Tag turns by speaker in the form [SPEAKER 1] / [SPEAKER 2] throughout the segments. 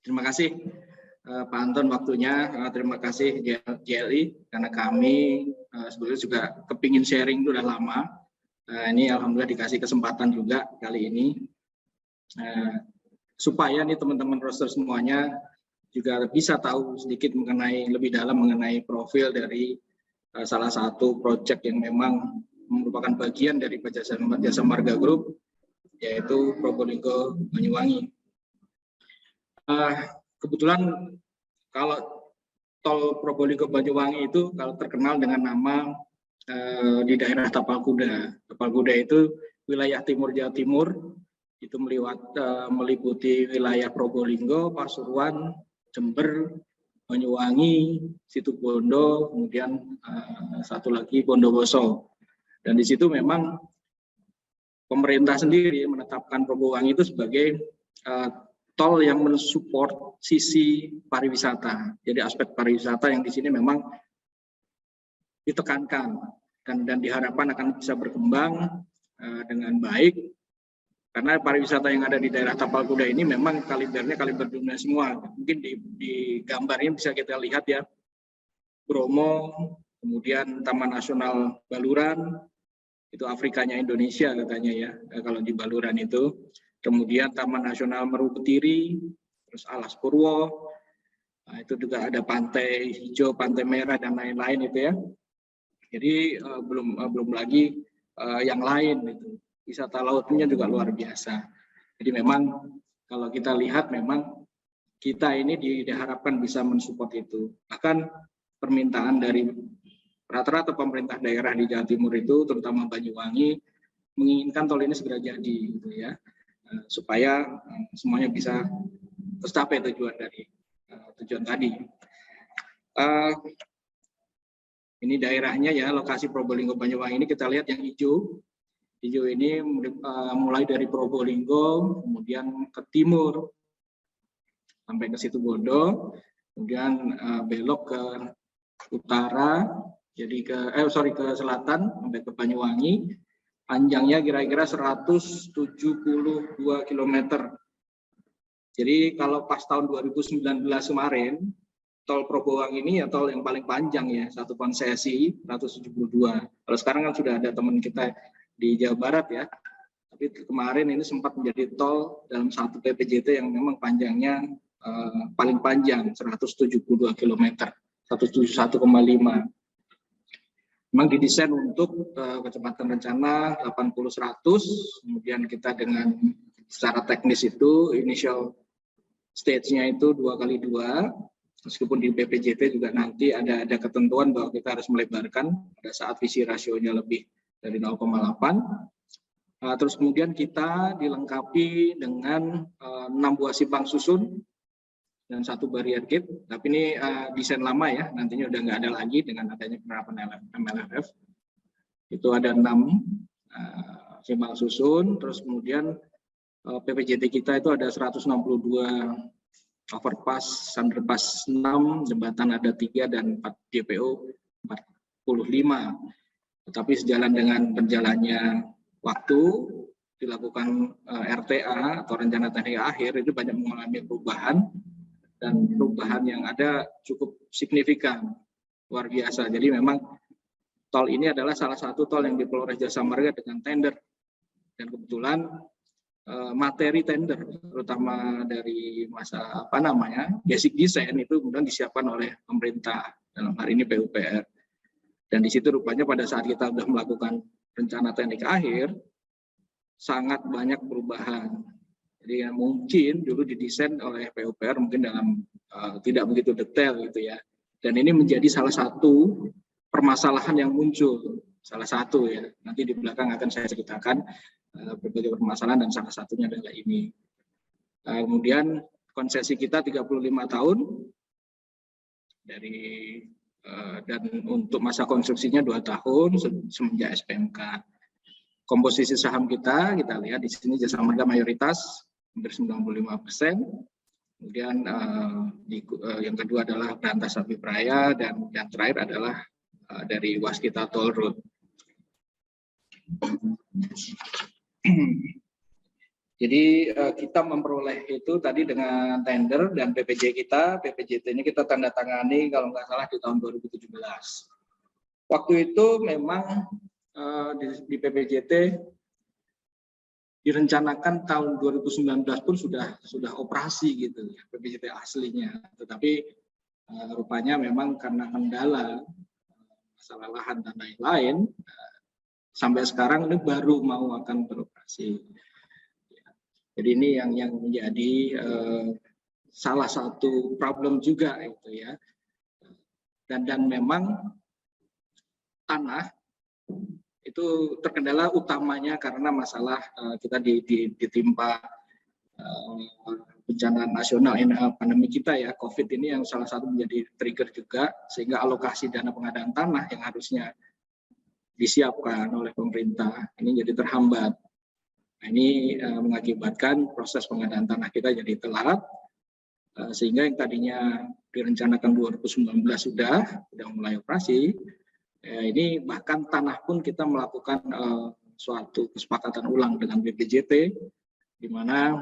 [SPEAKER 1] Terima kasih Pak Anton waktunya. Terima kasih JLI karena kami sebetulnya juga kepingin sharing itu udah lama. Ini alhamdulillah dikasih kesempatan juga kali ini supaya nih teman-teman roster semuanya juga bisa tahu sedikit mengenai lebih dalam mengenai profil dari salah satu proyek yang memang merupakan bagian dari Jasa Marga Group, yaitu Probolinggo Banyuwangi. Kebetulan kalau tol Probolinggo Banyuwangi itu kalau terkenal dengan nama di daerah Tapal Kuda. Tapal Kuda itu wilayah timur Jawa Timur, itu meliputi wilayah Probolinggo, Pasuruan, Jember, Banyuwangi, Situbondo, kemudian satu lagi Bondowoso. Dan di situ memang pemerintah sendiri menetapkan Probolinggo itu sebagai tol yang mensupport sisi pariwisata. Jadi aspek pariwisata yang di sini memang ditekankan dan diharapkan akan bisa berkembang dengan baik. Karena pariwisata yang ada di daerah Tapal Kuda ini memang kalibernya kaliber dunia semua. Mungkin di gambarnya bisa kita lihat ya, Bromo, kemudian Taman Nasional Baluran, itu Afrikanya Indonesia katanya ya, kalau di Baluran itu. Kemudian Taman Nasional Meru Betiri, terus Alas Purwo, nah, itu juga ada pantai hijau, pantai merah dan lain-lain itu ya. Jadi belum lagi yang lain itu. Wisata lautnya juga luar biasa. Jadi memang kalau kita lihat memang kita ini diharapkan bisa mensupport itu. Bahkan permintaan dari rata-rata pemerintah daerah di Jawa Timur itu, terutama Banyuwangi, menginginkan tol ini segera jadi, gitu ya, supaya semuanya bisa tercapai tujuan tadi. Ini daerahnya ya, lokasi Probolinggo Banyuwangi ini kita lihat yang hijau. Hijau ini mulai dari Probolinggo, kemudian ke timur sampai ke Situbondo, kemudian belok ke utara, jadi ke selatan sampai ke Banyuwangi. Panjangnya kira-kira 172 km. Jadi kalau pas tahun 2019 kemarin, tol Probolinggo ini ya tol yang paling panjang ya, satu konsesi 172. Kalau sekarang kan sudah ada teman kita di Jawa Barat ya, tapi kemarin ini sempat menjadi tol dalam satu PPJT yang memang panjangnya paling panjang 172 km, 171,5. Memang didesain untuk kecepatan rencana 80-100, kemudian kita dengan secara teknis itu initial stage-nya itu 2x2, meskipun di PPJT juga nanti ada ketentuan bahwa kita harus melebarkan pada saat visi rasionya lebih dari 0,8. Terus kemudian kita dilengkapi dengan 6 buah simpang susun dan 1 barrier gate. Tapi ini desain lama ya, nantinya udah nggak ada lagi dengan adanya penerapan MLRF. Itu ada 6 simpang susun. Terus kemudian PPJT kita itu ada 162 overpass, underpass 6, jembatan ada 3 dan 4 DPO 45. Tetapi sejalan dengan berjalannya waktu, dilakukan RTA atau rencana teknik akhir itu banyak mengalami perubahan, dan perubahan yang ada cukup signifikan, luar biasa. Jadi memang tol ini adalah salah satu tol yang dikelola Jasa Marga dengan tender, dan kebetulan materi tender, terutama dari masa basic design itu kemudian disiapkan oleh pemerintah, dalam hari ini PUPR. Dan di situ rupanya pada saat kita sudah melakukan rencana teknik akhir, sangat banyak perubahan. Jadi mungkin dulu didesain oleh PUPR mungkin dalam tidak begitu detail gitu ya. Dan ini menjadi salah satu permasalahan yang muncul. Salah satu ya. Nanti di belakang akan saya ceritakan berbagai permasalahan dan salah satunya adalah ini. Kemudian konsesi kita 35 tahun dan untuk masa konstruksinya 2 tahun semenjak SPMK. Komposisi saham kita lihat di sini Jasa Marga mayoritas hampir 95%. Kemudian yang kedua adalah Berantas Sapi Praya, dan yang terakhir adalah dari Waskita Toll Road. Jadi kita memperoleh itu tadi dengan tender dan PPJT ini kita tanda tangani kalau nggak salah di tahun 2017. Waktu itu memang di PPJT direncanakan tahun 2019 pun sudah operasi gitu ya, PPJT aslinya. Tetapi rupanya memang karena kendala masalah lahan dan lain-lain, sampai sekarang ini baru mau akan beroperasi. Jadi ini yang menjadi salah satu problem juga itu ya. Dan memang tanah itu terkendala utamanya karena masalah kita ditimpa bencana nasional pandemi kita ya, COVID ini yang salah satu menjadi trigger juga, sehingga alokasi dana pengadaan tanah yang harusnya disiapkan oleh pemerintah ini jadi terhambat. Nah, ini mengakibatkan proses pengadaan tanah kita jadi telat, sehingga yang tadinya direncanakan 2019 sudah mulai operasi. Ini bahkan tanah pun kita melakukan suatu kesepakatan ulang dengan BPJT, di mana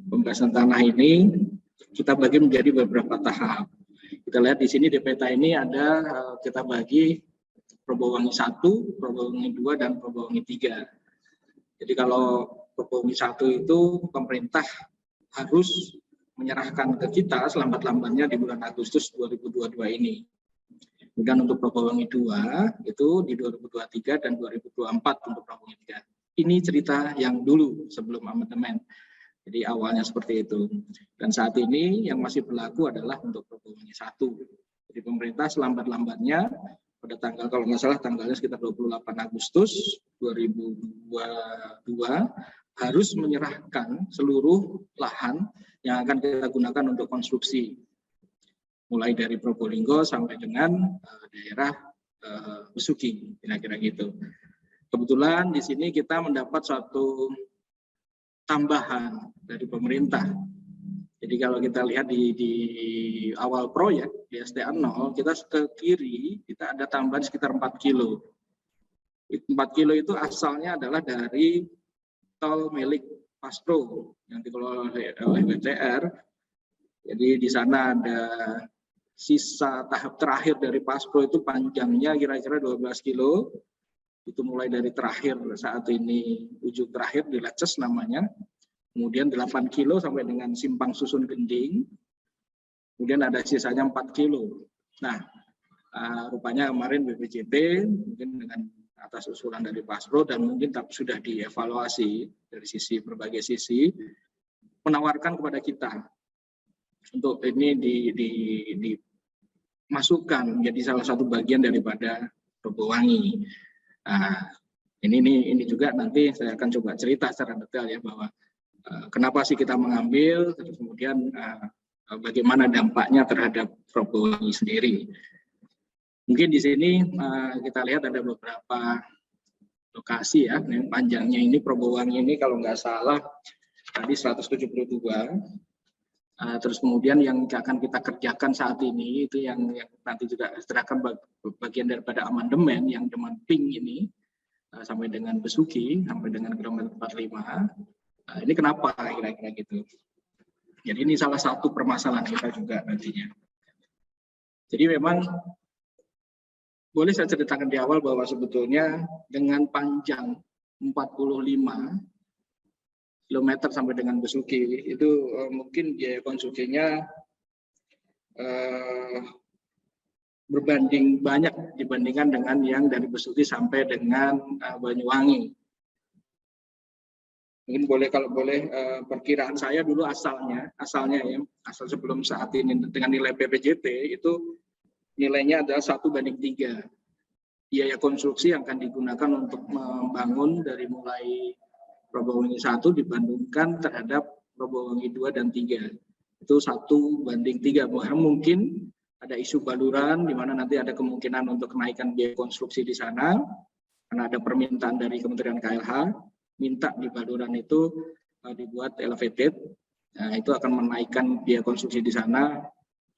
[SPEAKER 1] pembahasan tanah ini kita bagi menjadi beberapa tahap. Kita lihat di sini di peta ini ada kita bagi Probowangi 1, Probowangi 2, dan Probowangi 3. Jadi kalau Probowangi 1 itu pemerintah harus menyerahkan ke kita selambat-lambatnya di bulan Agustus 2022 ini. Kemudian untuk Probowangi 2 itu di 2023 dan 2024 untuk Probowangi 3. Ini cerita yang dulu sebelum amandemen. Jadi awalnya seperti itu. Dan saat ini yang masih berlaku adalah untuk Probowangi 1. Jadi pemerintah selambat-lambatnya pada tanggal, kalau nggak salah tanggalnya sekitar 28 Agustus 2022 harus menyerahkan seluruh lahan yang akan kita gunakan untuk konstruksi. Mulai dari Probolinggo sampai dengan daerah Besuki, kira-kira gitu. Kebetulan di sini kita mendapat suatu tambahan dari pemerintah. Jadi kalau kita lihat di awal proyek di STA 0, kita ke kiri kita ada tambahan sekitar 4 kilo. 4 kilo itu asalnya adalah dari tol milik Paspro yang dikelola oleh BTR. Jadi di sana ada sisa tahap terakhir dari Paspro itu panjangnya kira-kira 12 kilo. Itu mulai dari terakhir saat ini, ujung terakhir di Leces namanya. Kemudian 8 kilo sampai dengan Simpang Susun Gending. Kemudian ada sisanya 4 kilo. Nah, rupanya kemarin BPJT mungkin dengan atas usulan dari Paspro dan mungkin sudah dievaluasi dari sisi berbagai sisi, menawarkan kepada kita untuk ini dimasukkan menjadi salah satu bagian daripada Probowangi. Nah, ini juga nanti saya akan coba cerita secara detail ya bahwa kenapa sih kita mengambil, terus kemudian bagaimana dampaknya terhadap Probowangi sendiri. Mungkin di sini kita lihat ada beberapa lokasi ya, yang panjangnya ini Probowangi ini kalau nggak salah tadi 172. Terus kemudian yang akan kita kerjakan saat ini itu yang nanti juga serahkan bagian daripada amandemen yang dengan pink ini sampai dengan Besuki sampai dengan kilometer 45. Ini kenapa kira-kira gitu. Jadi ini salah satu permasalahan kita juga nantinya. Jadi memang boleh saya ceritakan di awal bahwa sebetulnya dengan panjang 45 kilometer sampai dengan Besuki itu mungkin biaya konstruksinya berbanding banyak dibandingkan dengan yang dari Besuki sampai dengan Banyuwangi. Mungkin boleh kalau boleh perkiraan saya dulu asalnya ya, asal sebelum saat ini dengan nilai PPJT itu nilainya adalah 1:3. Biaya konstruksi yang akan digunakan untuk membangun dari mulai Probowangi 1 dibandingkan terhadap Probowangi 2 dan 3. Itu 1:3. Mungkin ada isu baluran di mana nanti ada kemungkinan untuk kenaikan biaya konstruksi di sana karena ada permintaan dari Kementerian KLH minta di baluran itu dibuat elevated. Nah, itu akan menaikkan biaya konstruksi di sana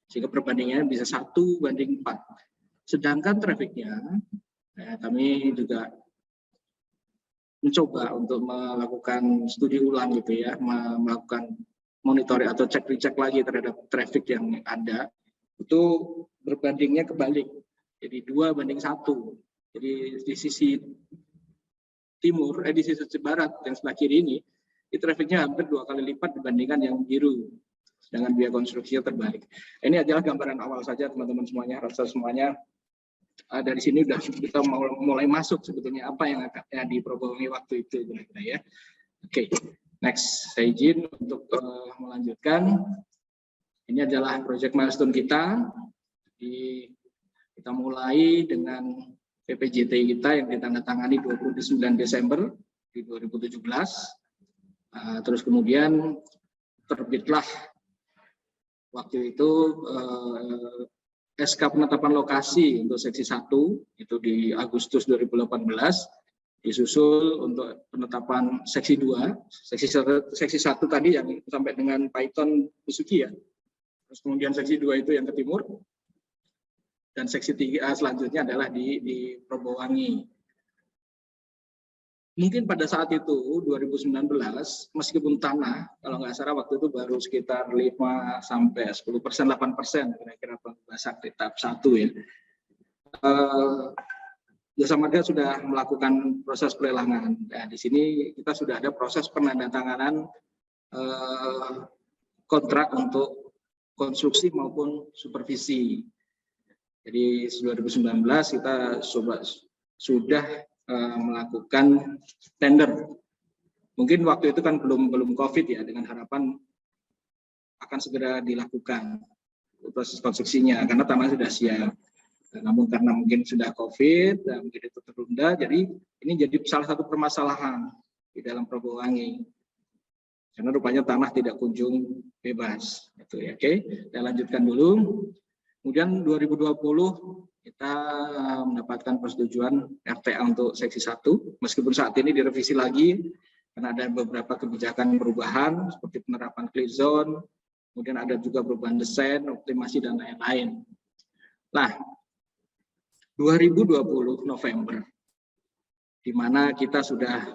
[SPEAKER 1] sehingga perbandingannya bisa 1:4. Sedangkan trafiknya kami juga mencoba untuk melakukan studi ulang gitu ya, melakukan monitoring atau cek-recek lagi terhadap traffic yang ada, itu berbandingnya kebalik. Jadi 2:1. Jadi di sisi timur, di sisi barat yang sebelah kiri ini trafficnya hampir 2 kali lipat dibandingkan yang biru. Sedangkan biaya konstruksinya terbalik. Ini adalah gambaran awal saja teman-teman semuanya, rasa semuanya. Dari sini sudah kita mulai masuk sebetulnya apa yang akan diprobomi waktu itu kira-kira ya. Oke, next saya izin untuk melanjutkan. Ini adalah project milestone kita. Kita mulai dengan PPJT kita yang ditandatangani 29 Desember di 2017. Terus kemudian terbitlah waktu itu SK penetapan lokasi untuk seksi 1 itu di Agustus 2018, disusul untuk penetapan seksi 2, seksi 1 tadi yang sampai dengan Python Busuki ya. Terus kemudian seksi 2 itu yang ke timur, dan seksi 3 selanjutnya adalah di Probowangi. Mungkin pada saat itu 2019 meskipun tanah kalau nggak salah waktu itu baru sekitar 5-10%, 8% kira-kira pembahasan di tahap 1 ya. Jasa Marga sudah melakukan proses pelelangan. Nah, di sini kita sudah ada proses penandatanganan kontrak untuk konstruksi maupun supervisi. Jadi 2019 kita sudah melakukan tender. Mungkin waktu itu kan belum COVID ya, dengan harapan akan segera dilakukan proses konstruksinya karena tanah sudah siap. Namun karena mungkin sudah COVID dan mungkin itu tertunda, jadi ini jadi salah satu permasalahan di dalam Probowangi. Karena rupanya tanah tidak kunjung bebas. Gitu ya. Oke, saya lanjutkan dulu. Kemudian 2020 kita mendapatkan persetujuan RTA untuk seksi 1, meskipun saat ini direvisi lagi karena ada beberapa kebijakan perubahan seperti penerapan clear zone, kemudian ada juga perubahan desain, optimasi dan lain-lain. Nah, 2020 November, di mana kita sudah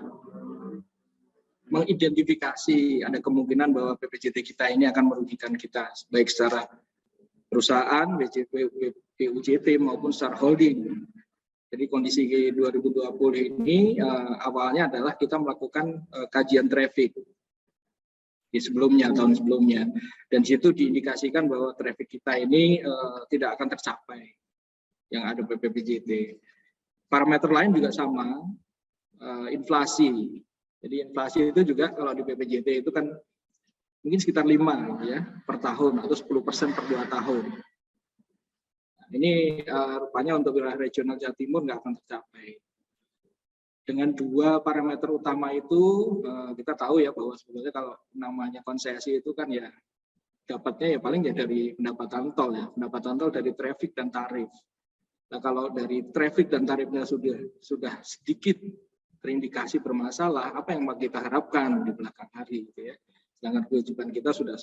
[SPEAKER 1] mengidentifikasi ada kemungkinan bahwa PPJT kita ini akan merugikan kita baik secara perusahaan, PUJT maupun secara holding. Jadi kondisi 2020 ini awalnya adalah kita melakukan kajian traffic di sebelumnya, tahun sebelumnya, dan situ diindikasikan bahwa traffic kita ini tidak akan tercapai yang ada PPJT. Parameter lain juga sama, inflasi. Jadi inflasi itu juga kalau di PPJT itu kan mungkin sekitar 5 ya per tahun atau 10% per 2 tahun. Nah, ini rupanya untuk wilayah regional Jawa Timur nggak akan tercapai. Dengan 2 parameter utama itu kita tahu ya bahwa sebetulnya kalau namanya konsesi itu kan ya dapatnya ya paling ya dari pendapatan tol ya, pendapatan tol dari traffic dan tarif. Nah kalau dari traffic dan tarifnya sudah sedikit terindikasi bermasalah, apa yang kita harapkan di belakang hari gitu ya. Sedangkan kewajiban kita sudah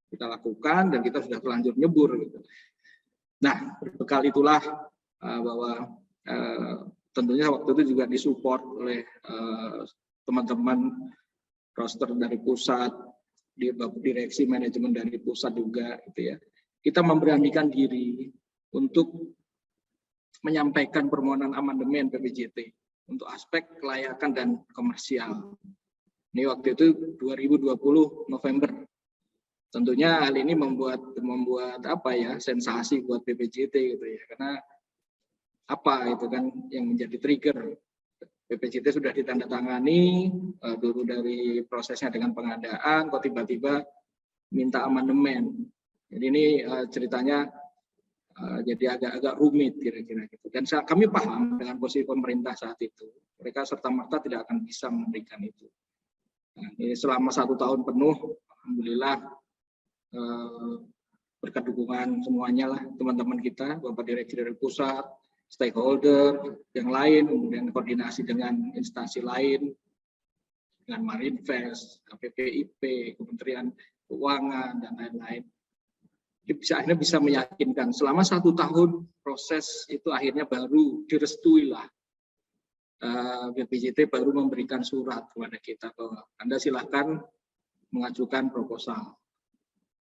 [SPEAKER 1] kita lakukan dan kita sudah terlanjur nyebur gitu. Nah, berbekal itulah bahwa tentunya waktu itu juga disupport oleh teman-teman roster dari pusat, direksi manajemen dari pusat juga gitu ya. Kita memberanikan diri untuk menyampaikan permohonan amandemen PPJT untuk aspek kelayakan dan komersial. Ini waktu itu 2020 November. Tentunya hal ini membuat apa ya, sensasi buat PPJT gitu ya. Karena apa itu kan yang menjadi trigger. PPJT sudah ditandatangani dulu dari prosesnya dengan pengadaan, kok tiba-tiba minta amandemen. Jadi ini ceritanya jadi agak rumit kira-kira gitu. Dan kami paham dengan posisi pemerintah saat itu. Mereka serta-merta tidak akan bisa memberikan itu. Nah, ini selama 1 tahun penuh, alhamdulillah berkat dukungan semuanya lah teman-teman kita, Bapak Direksi dari pusat, stakeholder yang lain, kemudian koordinasi dengan instansi lain, dengan Marinvest, KPPIP, Kementerian Keuangan dan lain-lain. Akhirnya bisa meyakinkan selama 1 tahun proses itu akhirnya baru direstui lah. BPJT baru memberikan surat kepada kita bahwa Anda silahkan mengajukan proposal.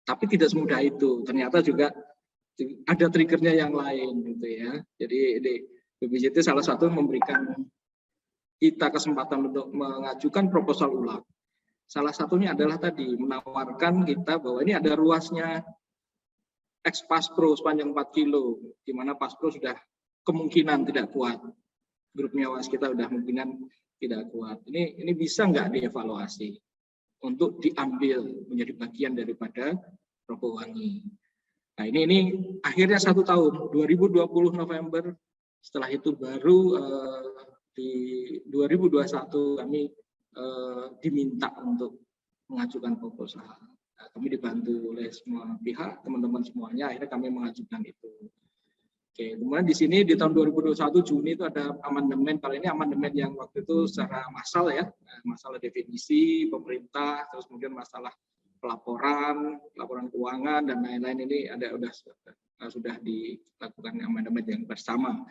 [SPEAKER 1] Tapi tidak semudah itu. Ternyata juga ada triggernya yang lain, gitu ya. Jadi BPJT salah satu memberikan kita kesempatan untuk mengajukan proposal ulang. Salah satunya adalah tadi menawarkan kita bahwa ini ada ruasnya ex-Paspro sepanjang 4 kilo, di mana Paspro sudah kemungkinan tidak kuat. Grupnya waskita sudah kemungkinan tidak kuat. Ini bisa nggak dievaluasi untuk diambil menjadi bagian daripada Robowangi. Nah ini akhirnya 1 tahun, 2020 November, setelah itu baru di 2021 kami diminta untuk mengajukan proposal. Nah, kami dibantu oleh semua pihak, teman-teman semuanya, akhirnya kami mengajukan itu. Oke, kemudian di sini di tahun 2021 Juni itu ada amandemen. Kali ini amandemen yang waktu itu secara massal ya, masalah definisi pemerintah, terus kemudian masalah laporan keuangan dan lain-lain ini sudah dilakukan amandemen yang bersama.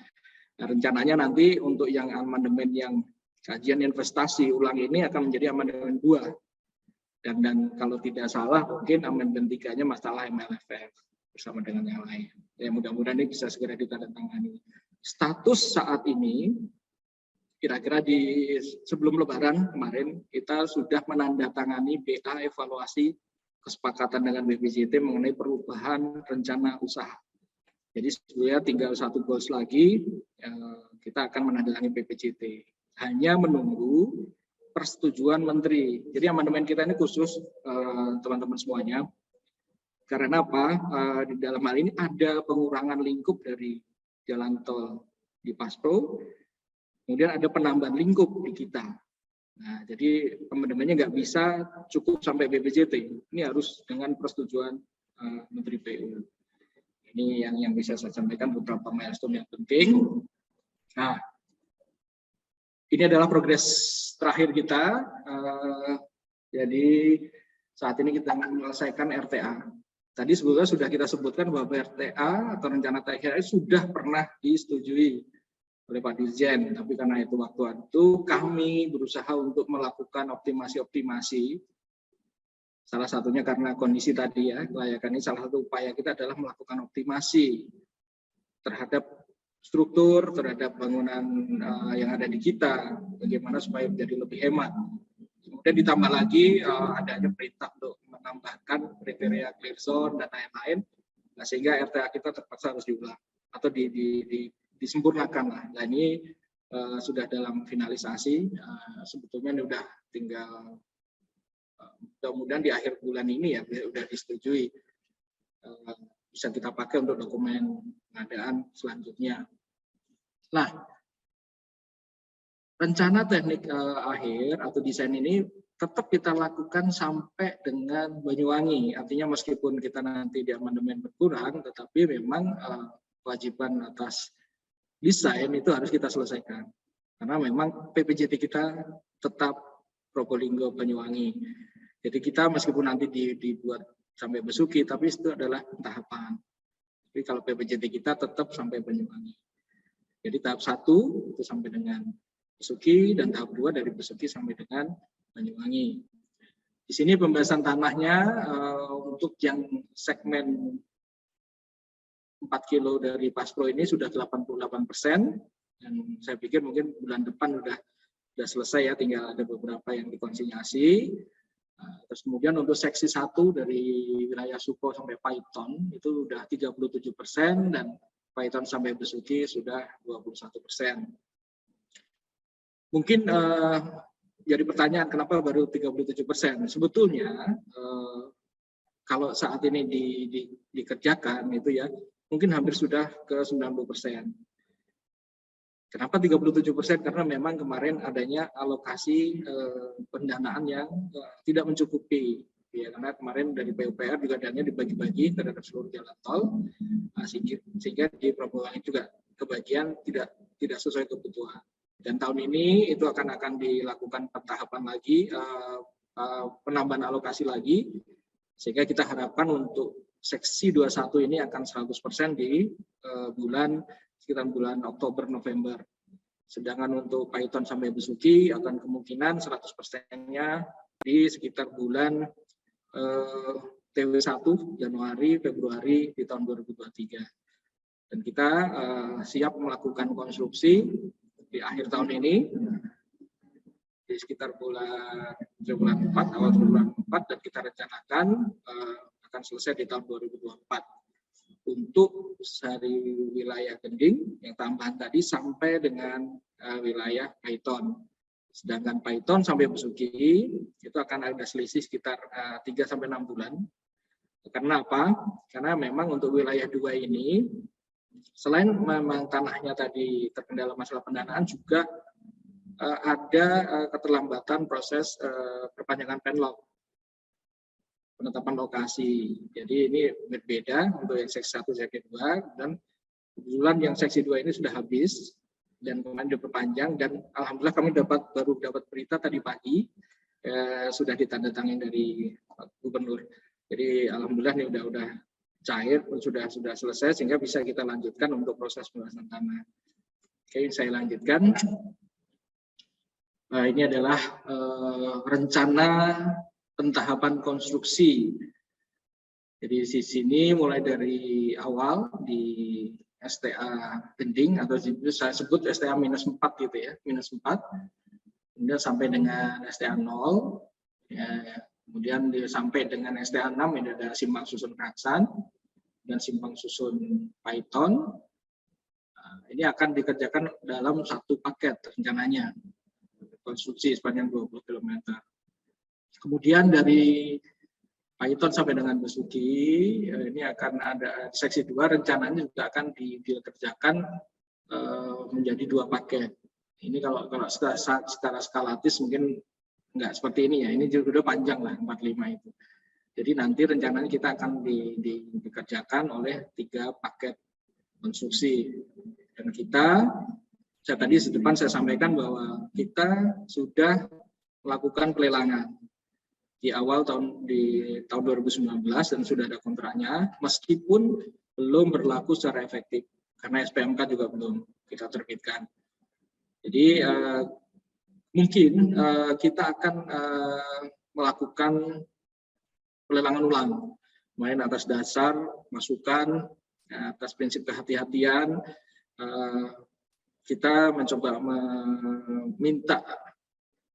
[SPEAKER 1] Nah, rencananya nanti untuk yang amandemen yang kajian investasi ulang ini akan menjadi amandemen 2. Dan kalau tidak salah mungkin amandemen 3-nya masalah MLFF bersama dengan yang lain. Ya, mudah-mudahan ini bisa segera ditandatangani. Status saat ini, kira-kira sebelum Lebaran kemarin, kita sudah menandatangani BA evaluasi kesepakatan dengan BPJT mengenai perubahan rencana usaha. Jadi sebenarnya tinggal 1 goals lagi, kita akan menandatangani BPJT. Hanya menunggu persetujuan Menteri. Jadi amandemen kita ini khusus teman-teman semuanya. Karena apa? Di dalam hal ini ada pengurangan lingkup dari jalan tol di Paspro, kemudian ada penambahan lingkup di kita. Nah, jadi amandemennya nggak bisa cukup sampai BPJT. Ini harus dengan persetujuan Menteri PU. Ini yang bisa saya sampaikan beberapa milestone yang penting. Nah, ini adalah progres terakhir kita. Jadi saat ini kita menyelesaikan RTA. Tadi sebetulnya sudah kita sebutkan bahwa RTA atau rencana TKI sudah pernah disetujui oleh Pak Dirjen, tapi karena itu waktu kami berusaha untuk melakukan optimasi. Salah satunya karena kondisi tadi ya, kelayakan ini salah satu upaya kita adalah melakukan optimasi terhadap struktur, terhadap bangunan yang ada di kita, bagaimana supaya menjadi lebih hemat. Kemudian ditambah lagi adanya perintah untuk menambahkan kriteria clear zone dan lain-lain, nah, sehingga RTA kita terpaksa harus diulang atau disempurnakan lah. Nah ini sudah dalam finalisasi, sebetulnya ini udah tinggal mudah-mudahan di akhir bulan ini ya sudah disetujui, bisa kita pakai untuk dokumen pengadaan selanjutnya. Nah, rencana teknik akhir atau desain ini tetap kita lakukan sampai dengan Banyuwangi. Artinya meskipun kita nanti di amandemen berkurang, tetapi memang kewajiban atas desain itu harus kita selesaikan. Karena memang PPJT kita tetap Probolinggo Banyuwangi. Jadi kita meskipun nanti dibuat sampai Besuki, tapi itu adalah tahapan. Jadi kalau PPJT kita tetap sampai Banyuwangi. Jadi tahap 1 itu sampai dengan Besuki dan tahap 2 dari Besuki sampai dengan Banyuwangi. Di sini pembahasan tanahnya untuk yang segmen 4 kilo dari Paspro ini sudah 88%, dan saya pikir mungkin bulan depan sudah selesai ya, tinggal ada beberapa yang dikonsinyasi. Terus kemudian untuk seksi 1 dari wilayah Suko sampai Paiton itu sudah 37%, dan Paiton sampai Besuki sudah 21%. Mungkin jadi pertanyaan kenapa baru 37%? Sebetulnya kalau saat ini dikerjakan itu ya mungkin hampir sudah ke 90%. Kenapa 37%? Karena memang kemarin adanya alokasi pendanaan yang tidak mencukupi. Ya, karena kemarin dari PUPR juga dananya dibagi-bagi terhadap seluruh jalan tol, sehingga di Probolinggo juga kebagian tidak sesuai kebutuhan. Dan tahun ini itu akan dilakukan tahapan lagi, penambahan alokasi lagi, sehingga kita harapkan untuk seksi 21 ini akan 100% di sekitar bulan Oktober November. Sedangkan untuk Python sampai Besuki akan kemungkinan 100%-nya di sekitar bulan TW1 Januari Februari di tahun 2023. Dan kita siap melakukan konstruksi di akhir tahun ini di sekitar bulan 4 awal bulan 4, dan kita rencanakan akan selesai di tahun 2024 untuk dari wilayah Gending yang tambahan tadi sampai dengan wilayah Python. Sedangkan Python sampai Besuki itu akan ada selisih sekitar 3-6 bulan. Karena apa? Karena memang untuk wilayah 2 ini selain memang tanahnya tadi terkendala masalah pendanaan, juga ada keterlambatan proses perpanjangan penlok, penetapan lokasi. Jadi ini berbeda untuk yang seksi 1, seksi 2, dan kebetulan yang seksi 2 ini sudah habis dan kemarin diperpanjang, dan alhamdulillah kami baru dapat berita tadi pagi sudah ditandatangani dari Gubernur. Jadi alhamdulillah ini udah cair, sudah selesai, sehingga bisa kita lanjutkan untuk proses pembahasan tanah. Oke, saya lanjutkan. Ini adalah rencana pentahapan konstruksi. Jadi di sini mulai dari awal di STA Gending, atau saya sebut STA -4 gitu ya, -4, kemudian sampai dengan STA 0, ya, kemudian sampai dengan STA 6 ini ada simpang susun Raksan dan simpang susun Python. Ini akan dikerjakan dalam satu paket rencananya, konstruksi sepanjang 20 km. Kemudian dari Python sampai dengan Besuki, ini akan ada seksi 2, rencananya juga akan dikerjakan menjadi 2 paket. Ini kalau secara skalatis mungkin nggak seperti ini ya, ini juga panjang lah 45 itu. Jadi nanti rencananya kita akan dikerjakan oleh 3 paket konstruksi. Dan saya tadi di depan saya sampaikan bahwa kita sudah melakukan pelelangan di tahun 2019 dan sudah ada kontraknya, meskipun belum berlaku secara efektif karena SPMK juga belum kita terbitkan. Jadi mungkin kita akan melakukan pelelangan ulang, main atas dasar masukan, atas prinsip kehati-hatian. Kita mencoba meminta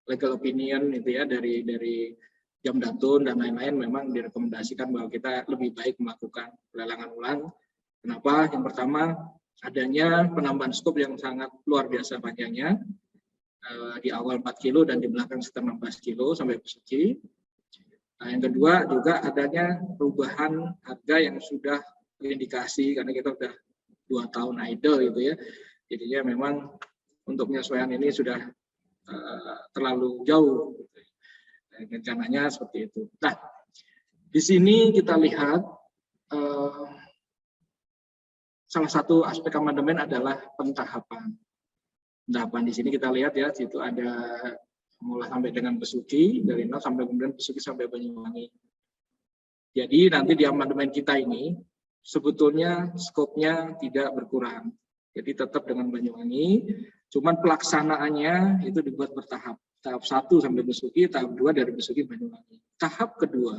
[SPEAKER 1] legal opinion itu ya dari Jamdatun dan lain-lain, memang direkomendasikan bahwa kita lebih baik melakukan pelelangan ulang. Kenapa? Yang pertama, adanya penambahan skop yang sangat luar biasa panjangnya, di awal 4 kilo dan di belakang sekitar 16 kilo sampai Besuki. Yang kedua juga adanya perubahan harga yang sudah terindikasi, karena kita sudah 2 tahun idle gitu ya. Jadinya memang untuk penyesuaian ini sudah terlalu jauh. Rencananya seperti itu. Nah, di sini kita lihat salah satu aspek amandemen adalah pentahapan. Pentahapan di sini kita lihat ya, situ ada mulai sampai dengan Besuki, dari 0 sampai kemudian Besuki sampai Banyuwangi. Jadi nanti di amandemen kita ini sebetulnya skopnya tidak berkurang. Jadi tetap dengan Banyuwangi, cuman pelaksanaannya itu dibuat bertahap. Tahap 1 sampai Besuki, tahap 2 dari Besuki Banyuwangi. Tahap kedua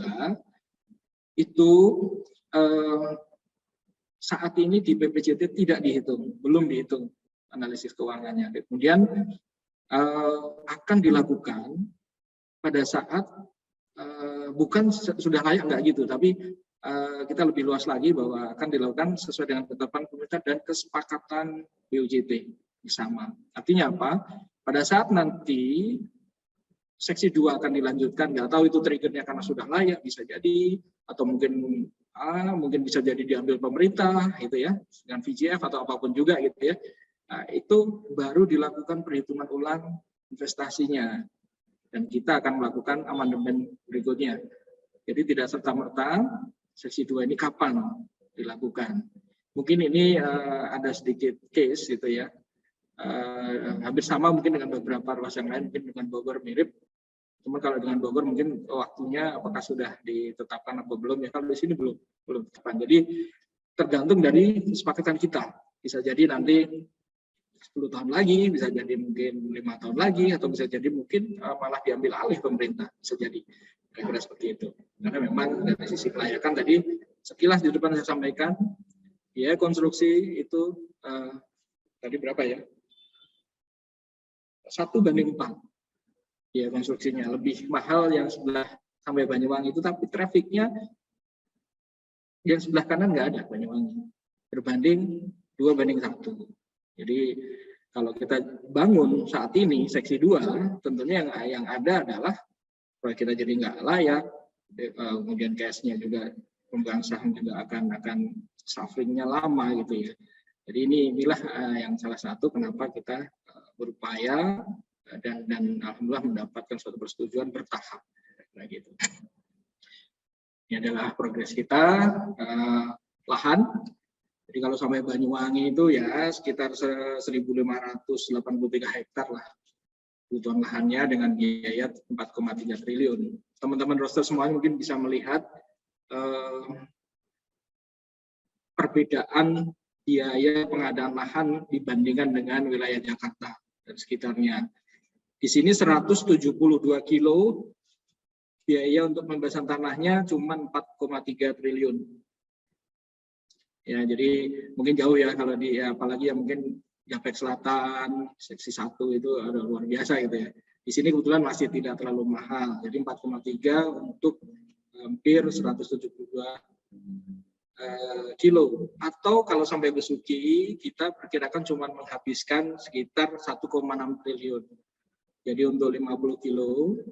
[SPEAKER 1] itu saat ini di PPJT tidak dihitung, belum dihitung analisis keuangannya. Kemudian akan dilakukan pada saat bukan sudah layak enggak gitu, tapi kita lebih luas lagi bahwa akan dilakukan sesuai dengan ketetapan pemerintah dan kesepakatan BUJT bersama. Artinya apa? Pada saat nanti seksi 2 akan dilanjutkan, nggak tahu itu triggernya karena sudah layak, bisa jadi, atau mungkin bisa jadi diambil pemerintah, gitu ya, dengan VJF atau apapun juga, gitu ya. Nah, itu baru dilakukan perhitungan ulang investasinya, dan kita akan melakukan amandemen berikutnya. Jadi tidak serta-merta seksi 2 ini kapan dilakukan. Mungkin ini ada sedikit case gitu ya. Hampir sama mungkin dengan beberapa ruas yang lain, mungkin dengan Bogor mirip. Cuma kalau dengan Bogor mungkin waktunya apakah sudah ditetapkan atau belum ya, kalau di sini belum ditetapkan. Jadi tergantung dari kesepakatan kita. Bisa jadi nanti 10 tahun lagi, bisa jadi mungkin 5 tahun lagi, atau bisa jadi mungkin malah diambil alih pemerintah, bisa jadi kira-kira seperti itu. Karena memang dari sisi kelayakan tadi sekilas di depan saya sampaikan, ya konstruksi itu tadi berapa ya? 1:4. Ya konstruksinya lebih mahal yang sebelah sampai Banyuwangi itu, tapi trafiknya yang sebelah kanan nggak ada Banyuwangi. Berbanding 2:1. Jadi kalau kita bangun saat ini seksi 2, tentunya yang ada adalah proyek kita jadi nggak layak, kemudian cash-nya juga pemegang saham juga akan shuffling-nya lama gitu ya. Jadi inilah yang salah satu kenapa kita berupaya dan alhamdulillah mendapatkan suatu persetujuan bertahap kayak gitu. Ini adalah progres kita lahan. Jadi kalau sampai Banyuwangi itu ya sekitar 1.583 hektar lah kebutuhan lahannya dengan biaya 4,3 triliun. Teman-teman roster semuanya mungkin bisa melihat perbedaan biaya pengadaan lahan dibandingkan dengan wilayah Jakarta dan sekitarnya. Di sini 172 kilo biaya untuk pembebasan tanahnya cuma 4,3 triliun. Ya, jadi mungkin jauh ya kalau apalagi yang mungkin Japek Selatan, seksi 1 itu ada luar biasa gitu ya. Di sini kebetulan masih tidak terlalu mahal. Jadi 4,3 untuk hampir 172 kilo. Atau kalau sampai Besuki, kita perkirakan cuma menghabiskan sekitar 1,6 triliun. Jadi untuk 50 kilo,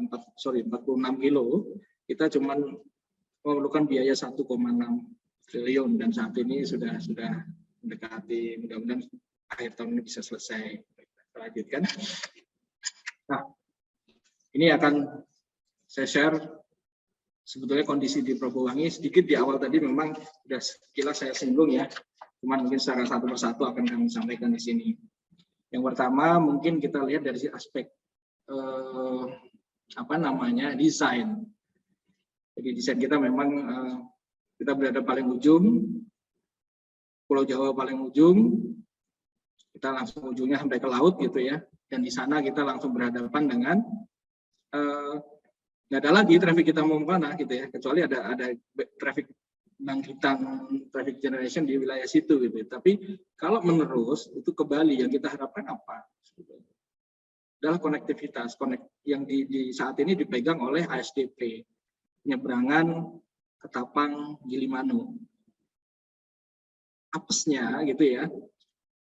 [SPEAKER 1] 46 kilo, kita cuma memerlukan biaya 1,6 triliun dan saat ini sudah mendekati, mudah-mudahan akhir tahun ini bisa selesai. Kita lanjutkan. Nah, ini akan saya share sebetulnya kondisi di Probowangi sedikit di awal tadi memang sudah sekilas saya singgung ya, cuman mungkin secara satu persatu akan kami sampaikan di sini. Yang pertama mungkin kita lihat dari aspek desain. Jadi desain kita memang kita berada paling ujung, Pulau Jawa paling ujung, kita langsung ujungnya sampai ke laut gitu ya, dan di sana kita langsung berhadapan dengan nggak ada lagi traffic kita mau kemana gitu ya, kecuali ada traffic bangkitan traffic generation di wilayah situ gitu. Tapi kalau menerus itu ke Bali yang kita harapkan apa? Adalah konektivitas yang di saat ini dipegang oleh ASDP, penyeberangan Ketapang Gilimanuk. Apesnya gitu ya,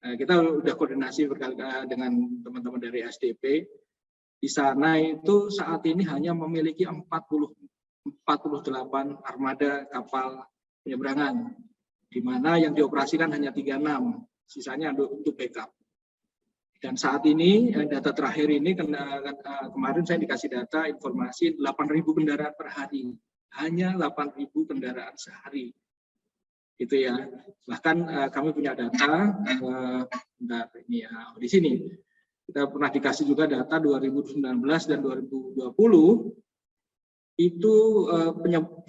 [SPEAKER 1] kita udah koordinasi berkali-kali dengan teman-teman dari ASDP. Di sana itu saat ini hanya memiliki 48 armada kapal penyeberangan, di mana yang dioperasikan hanya 36, sisanya untuk backup. Dan saat ini data terakhir ini kemarin saya dikasih data informasi 8.000 kendaraan per hari, hanya 8.000 kendaraan sehari, gitu ya. Bahkan kami punya data, ini ya di sini. Kita pernah dikasih juga data 2019 dan 2020 itu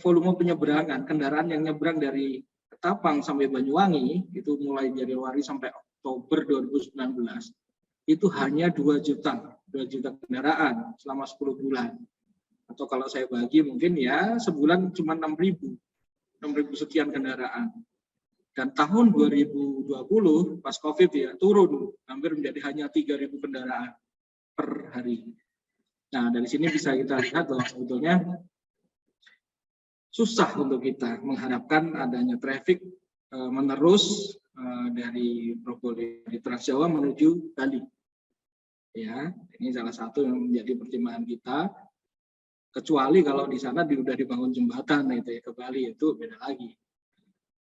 [SPEAKER 1] volume penyeberangan kendaraan yang nyebrang dari Ketapang sampai Banyuwangi itu mulai Januari sampai Oktober 2019 itu hanya 2 juta kendaraan selama 10 bulan. Atau kalau saya bagi mungkin ya sebulan cuma 6.000 sekian kendaraan. Dan tahun 2020 pas COVID ya turun hampir menjadi hanya 3.000 kendaraan per hari. Nah dari sini bisa kita lihat bahwa sebetulnya susah untuk kita mengharapkan adanya traffic menerus dari Trans Jawa menuju Bali. Ya, ini salah satu yang menjadi pertimbangan kita. Kecuali kalau di sana sudah dibangun jembatan itu ya ke Bali itu beda lagi.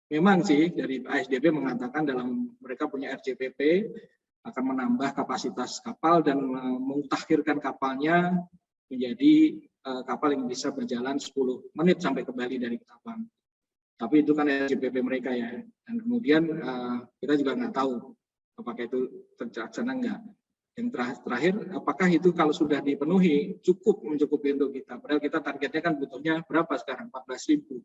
[SPEAKER 1] Memang sih dari ASDP mengatakan dalam mereka punya RJPP akan menambah kapasitas kapal dan memutakhirkan kapalnya menjadi kapal yang bisa berjalan 10 menit sampai ke Bali dari Ketapang. Tapi itu kan RJPP mereka ya. Dan kemudian kita juga nggak tahu apakah itu terlaksana enggak. Yang terakhir, apakah itu kalau sudah dipenuhi mencukupi untuk kita? Padahal kita targetnya kan butuhnya berapa sekarang? 14.000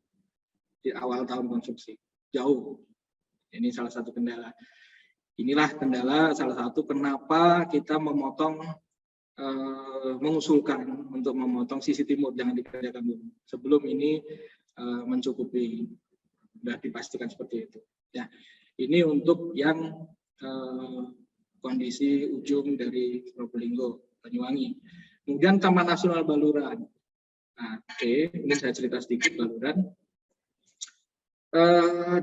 [SPEAKER 1] di awal tahun konstruksi. Jauh. Ini salah satu kendala. inilah kendala salah satu kenapa kita mengusulkan untuk memotong sisi timur, jangan dikerjakan dulu sebelum ini mencukupi, sudah dipastikan seperti itu. Ya, ini untuk yang kondisi ujung dari Probolinggo, Banyuwangi. Kemudian Taman Nasional Baluran. Nah, ini saya cerita sedikit Baluran.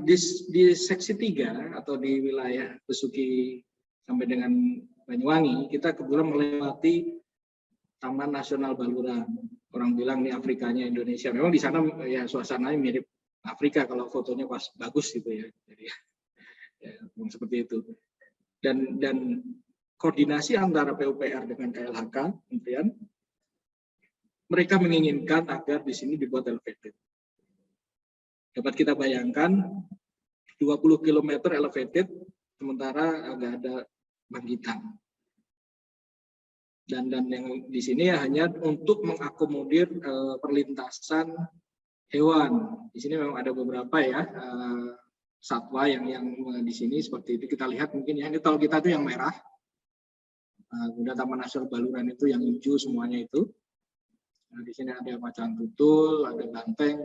[SPEAKER 1] Di seksi 3 atau di wilayah Besuki sampai dengan Banyuwangi, kita kebetulan melewati Taman Nasional Baluran. Orang bilang ini Afrikanya Indonesia. Memang di sana ya suasananya mirip Afrika kalau fotonya pas bagus gitu ya. Jadi ya, seperti itu. Dan koordinasi antara PUPR dengan KLHK, kemudian mereka menginginkan agar di sini dibuat elevated. Dapat kita bayangkan 20 km elevated, sementara nggak ada bangkitan. Dan yang di sini hanya untuk mengakomodir perlintasan hewan. Di sini memang ada beberapa ya satwa yang di sini seperti itu. Kita lihat mungkin ya, ini tol kita itu yang merah. Kemudian Taman Nasional Baluran itu yang hijau semuanya itu. Nah, di sini ada macan tutul, ada banteng,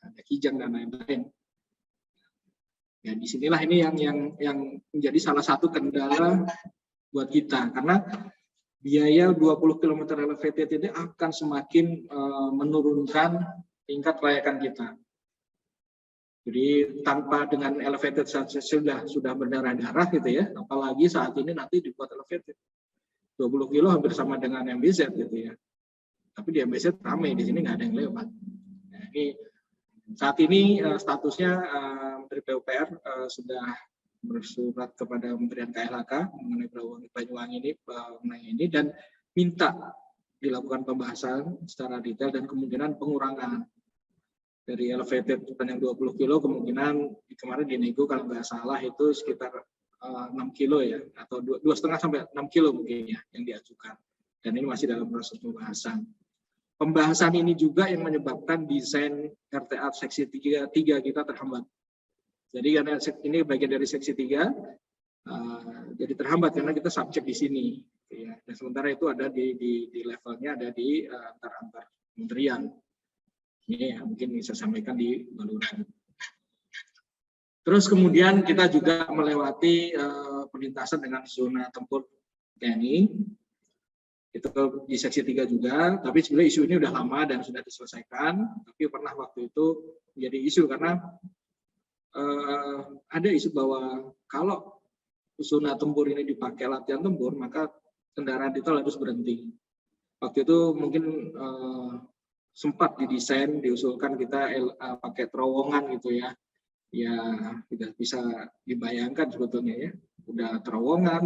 [SPEAKER 1] ada kijang dan lain-lain. Ya, disinilah ini yang menjadi salah satu kendala buat kita, karena biaya 20 km elevated ini akan semakin menurunkan tingkat kelayakan kita. Jadi tanpa dengan elevated sudah berdarah-darah gitu ya, apalagi saat ini nanti dibuat elevated. 20 kilo hampir sama dengan MBZ gitu ya. Tapi di MBZ ramai, di sini nggak ada yang lewat. Nah, ini saat ini statusnya Menteri PUPR sudah bersurat kepada Kementerian KLHK mengenai Banyuwangi ini dan minta dilakukan pembahasan secara detail dan kemungkinan pengurangan dari elevated sepanjang 20 kilo, kemungkinan kemarin dinego kalau nggak salah itu sekitar 6 kilo ya, atau 2,5 sampai 6 kilo mungkin ya yang diajukan. Dan ini masih dalam proses pembahasan. Pembahasan ini juga yang menyebabkan desain RTA seksi 3 kita terhambat. Jadi karena ini bagian dari seksi 3, jadi terhambat karena kita subjek di sini. Ya. Dan sementara itu ada di levelnya ada di antar kementerian. Ini ya, mungkin bisa sampaikan di Baluran. Terus kemudian kita juga melewati perlintasan dengan zona tempur TNI. Itu di seksi 3 juga, tapi sebenarnya isu ini udah lama dan sudah diselesaikan, tapi pernah waktu itu menjadi isu karena ada isu bahwa kalau zona tempur ini dipakai latihan tempur, maka kendaraan itu harus berhenti. Waktu itu mungkin sempat didesain, diusulkan kita pakai terowongan gitu ya. Ya tidak bisa dibayangkan sebetulnya ya. Udah terowongan,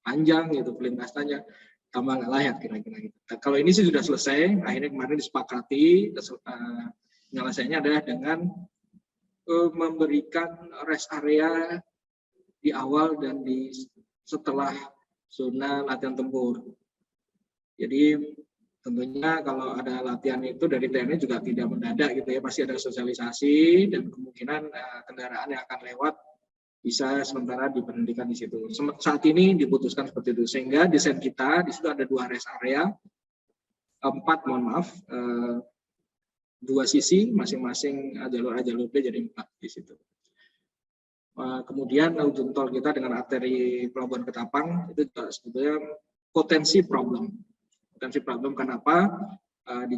[SPEAKER 1] panjang gitu pelintasannya, tambah nggak layak kira-kira gitu. Nah, kalau ini sih sudah selesai, akhirnya kemarin disepakati, penyelesaiannya adalah dengan memberikan rest area di awal dan di setelah zona latihan tempur. Jadi tentunya kalau ada latihan itu dari TNI juga tidak mendadak gitu ya, pasti ada sosialisasi dan kemungkinan kendaraan yang akan lewat bisa sementara diberhentikan di situ. Saat ini diputuskan seperti itu, sehingga desain kita di situ ada 2 rest area, 4 2 sisi, masing-masing jalur A, jalur B, jadi 4 di situ. Kemudian ujung tol kita dengan arteri Pelabuhan Ketapang itu juga sebetulnya potensi problem. Potensi problem kenapa? Di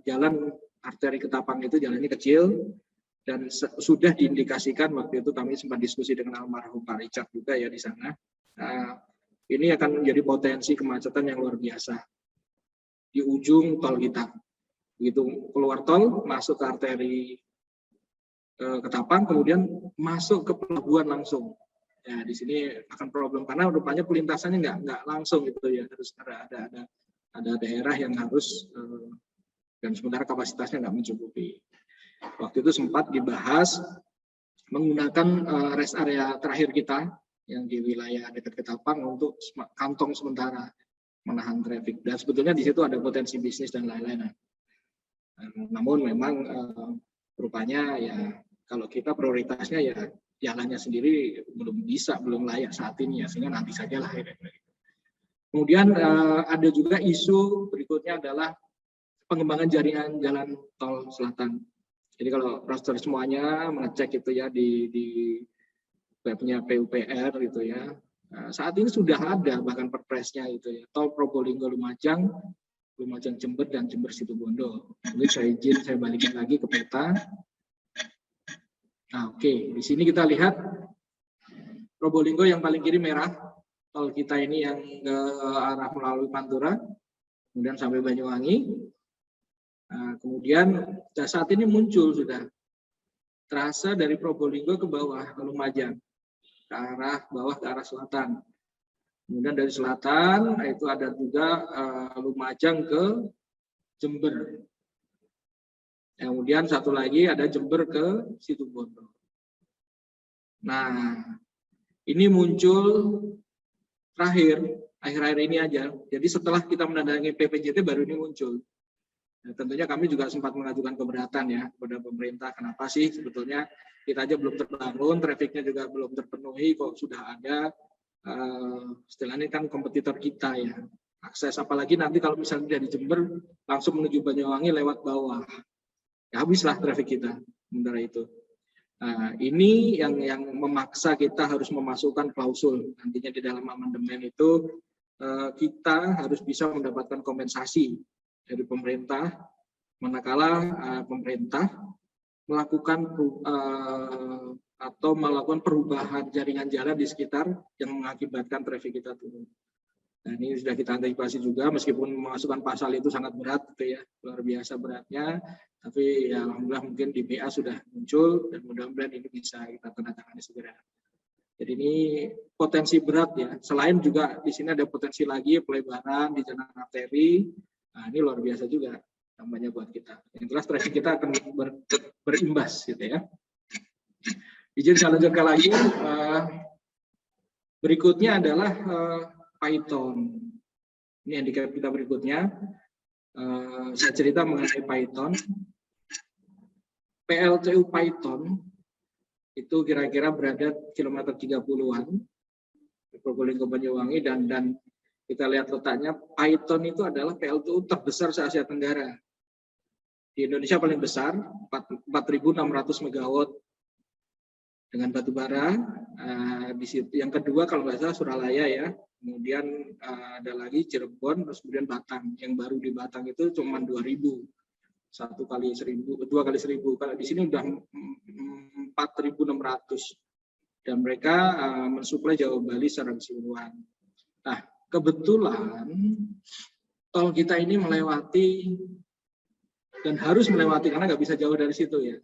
[SPEAKER 1] jalan arteri Ketapang itu jalannya kecil dan sudah diindikasikan waktu itu kami sempat diskusi dengan almarhum Pak Richard juga ya di sana. Ini akan menjadi potensi kemacetan yang luar biasa di ujung tol kita. Begitu keluar tol masuk ke arteri Ketapang, kemudian masuk ke pelabuhan langsung. Ya di sini akan problem karena rupanya pelintasannya nggak langsung gitu ya, harus ada daerah yang harus dan sementara kapasitasnya nggak mencukupi. Waktu itu sempat dibahas menggunakan rest area terakhir kita yang di wilayah dekat Ketapang untuk kantong sementara menahan traffic. Dan sebetulnya di situ ada potensi bisnis dan lain-lain. Namun memang rupanya ya kalau kita prioritasnya ya jalannya sendiri belum layak saat ini ya, sehingga nanti sajalah. Kemudian ada juga isu berikutnya adalah pengembangan jaringan jalan tol selatan. Jadi kalau roster semuanya mengecek itu ya di webnya PUPR gitu ya. Saat ini sudah ada bahkan perpresnya itu ya, tol Probolinggo Lumajang, Lumajang Jember dan Jember Situbondo. Ini saya balikin lagi ke peta. Nah, oke, di sini kita lihat Probolinggo yang paling kiri merah, tol kita ini yang ke arah melalui Pantura, kemudian sampai Banyuwangi. Nah, kemudian saat ini muncul sudah terasa dari Probolinggo ke bawah ke Lumajang, ke arah bawah ke arah selatan. Kemudian dari selatan itu ada juga Lumajang ke Jember. Kemudian satu lagi ada Jember ke Situbondo. Nah, ini muncul terakhir akhir-akhir ini aja. Jadi setelah kita menandatangani PPJT baru ini muncul. Nah, tentunya kami juga sempat mengajukan keberatan ya kepada pemerintah. Kenapa sih sebetulnya kita aja belum terbangun, trafiknya juga belum terpenuhi, kok sudah ada istilahnya kan kompetitor kita ya. Akses apalagi nanti kalau misalnya dari Jember langsung menuju Banyuwangi lewat bawah. Ya habislah trafik kita sementara itu. Nah, ini yang memaksa kita harus memasukkan klausul nantinya di dalam amandemen itu kita harus bisa mendapatkan kompensasi dari pemerintah manakala pemerintah melakukan atau melakukan perubahan jaringan jalan di sekitar yang mengakibatkan trafik kita turun. Nah, ini sudah kita antisipasi juga meskipun memasukkan pasal itu sangat berat gitu ya, luar biasa beratnya. Tapi ya alhamdulillah mungkin di BA sudah muncul dan mudah-mudahan ini bisa kita tandatangani segera. Jadi ini potensi berat ya. Selain juga di sini ada potensi lagi pelebaran di jalan arteri. Nah, ini luar biasa juga namanya buat kita. Yang jelas trafik kita akan berimbas gitu ya. Izin saya lanjutkan lagi. Berikutnya adalah Python. Ini handicap kita berikutnya. Saya cerita mengenai Python. PLTU Python itu kira-kira berada kilometer 30-an Probolinggo Banyuwangi dan kita lihat letaknya. Python itu adalah PLTU terbesar se-Asia Tenggara. Di Indonesia paling besar 4.600 megawatt dengan batu bara. Di situ yang kedua kalau nggak salah Suralaya ya. Kemudian ada lagi Cirebon, terus kemudian Batang. Yang baru di Batang itu cuma 2.000. 1 kali 1.000, 2 kali 1.000. Kalau di sini udah 4.600. Dan mereka mensuplai Jawa Bali secara keseluruhan. Nah, kebetulan tol kita ini melewati dan harus melewati karena nggak bisa jauh dari situ ya.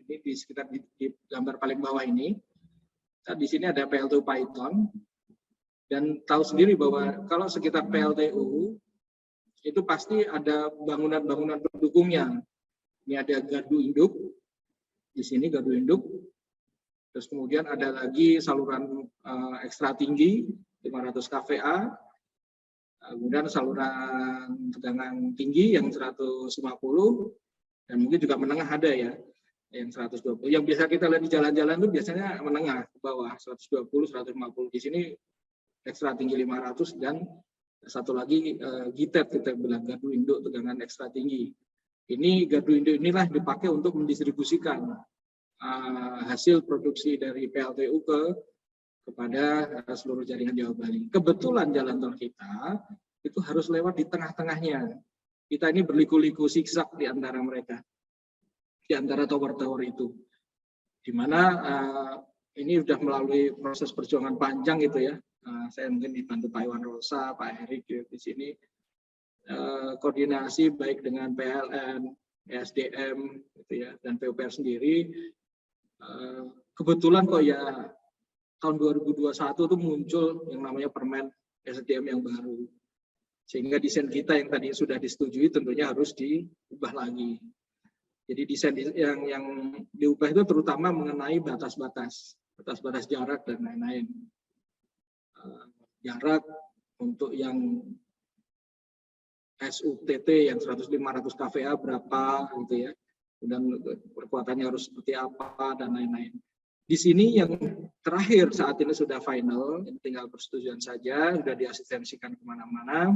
[SPEAKER 1] Ini di sekitar di gambar paling bawah ini. Di sini ada PLTU Python. Dan tahu sendiri bahwa kalau sekitar PLTU itu pasti ada bangunan-bangunan pendukungnya. Ini ada gardu induk, di sini gardu induk. Terus kemudian ada lagi saluran ekstra tinggi 500 kVA. Kemudian saluran tegangan tinggi yang 150 dan mungkin juga menengah ada ya yang 120. Yang biasa kita lihat di jalan-jalan itu biasanya menengah ke bawah 120, 150. Di sini ekstra tinggi 500 dan satu lagi GITET kita bilang gardu induk tegangan ekstra tinggi. Ini gardu induk inilah dipakai untuk mendistribusikan hasil produksi dari PLTU kepada seluruh jaringan Jawa Bali. Kebetulan jalan tol kita itu harus lewat di tengah-tengahnya. Kita ini berliku-liku zigzag di antara mereka, di antara tower-tower itu, di mana ini sudah melalui proses perjuangan panjang gitu ya. Saya mungkin dibantu Pak Iwan Rosa, Pak Erik di sini, koordinasi baik dengan PLN, SDM gitu ya, dan PUPR sendiri. Kebetulan kok ya tahun 2021 itu muncul yang namanya Permen SDM yang baru. Sehingga desain kita yang tadi sudah disetujui tentunya harus diubah lagi. Jadi desain yang diubah itu terutama mengenai batas-batas jarak dan lain-lain. Jarak untuk yang SUTT yang 100-500 kVA berapa gitu ya. Dan perkuatannya harus seperti apa dan lain-lain. Di sini yang terakhir saat ini sudah final, tinggal persetujuan saja, sudah diasistensikan kemana-mana,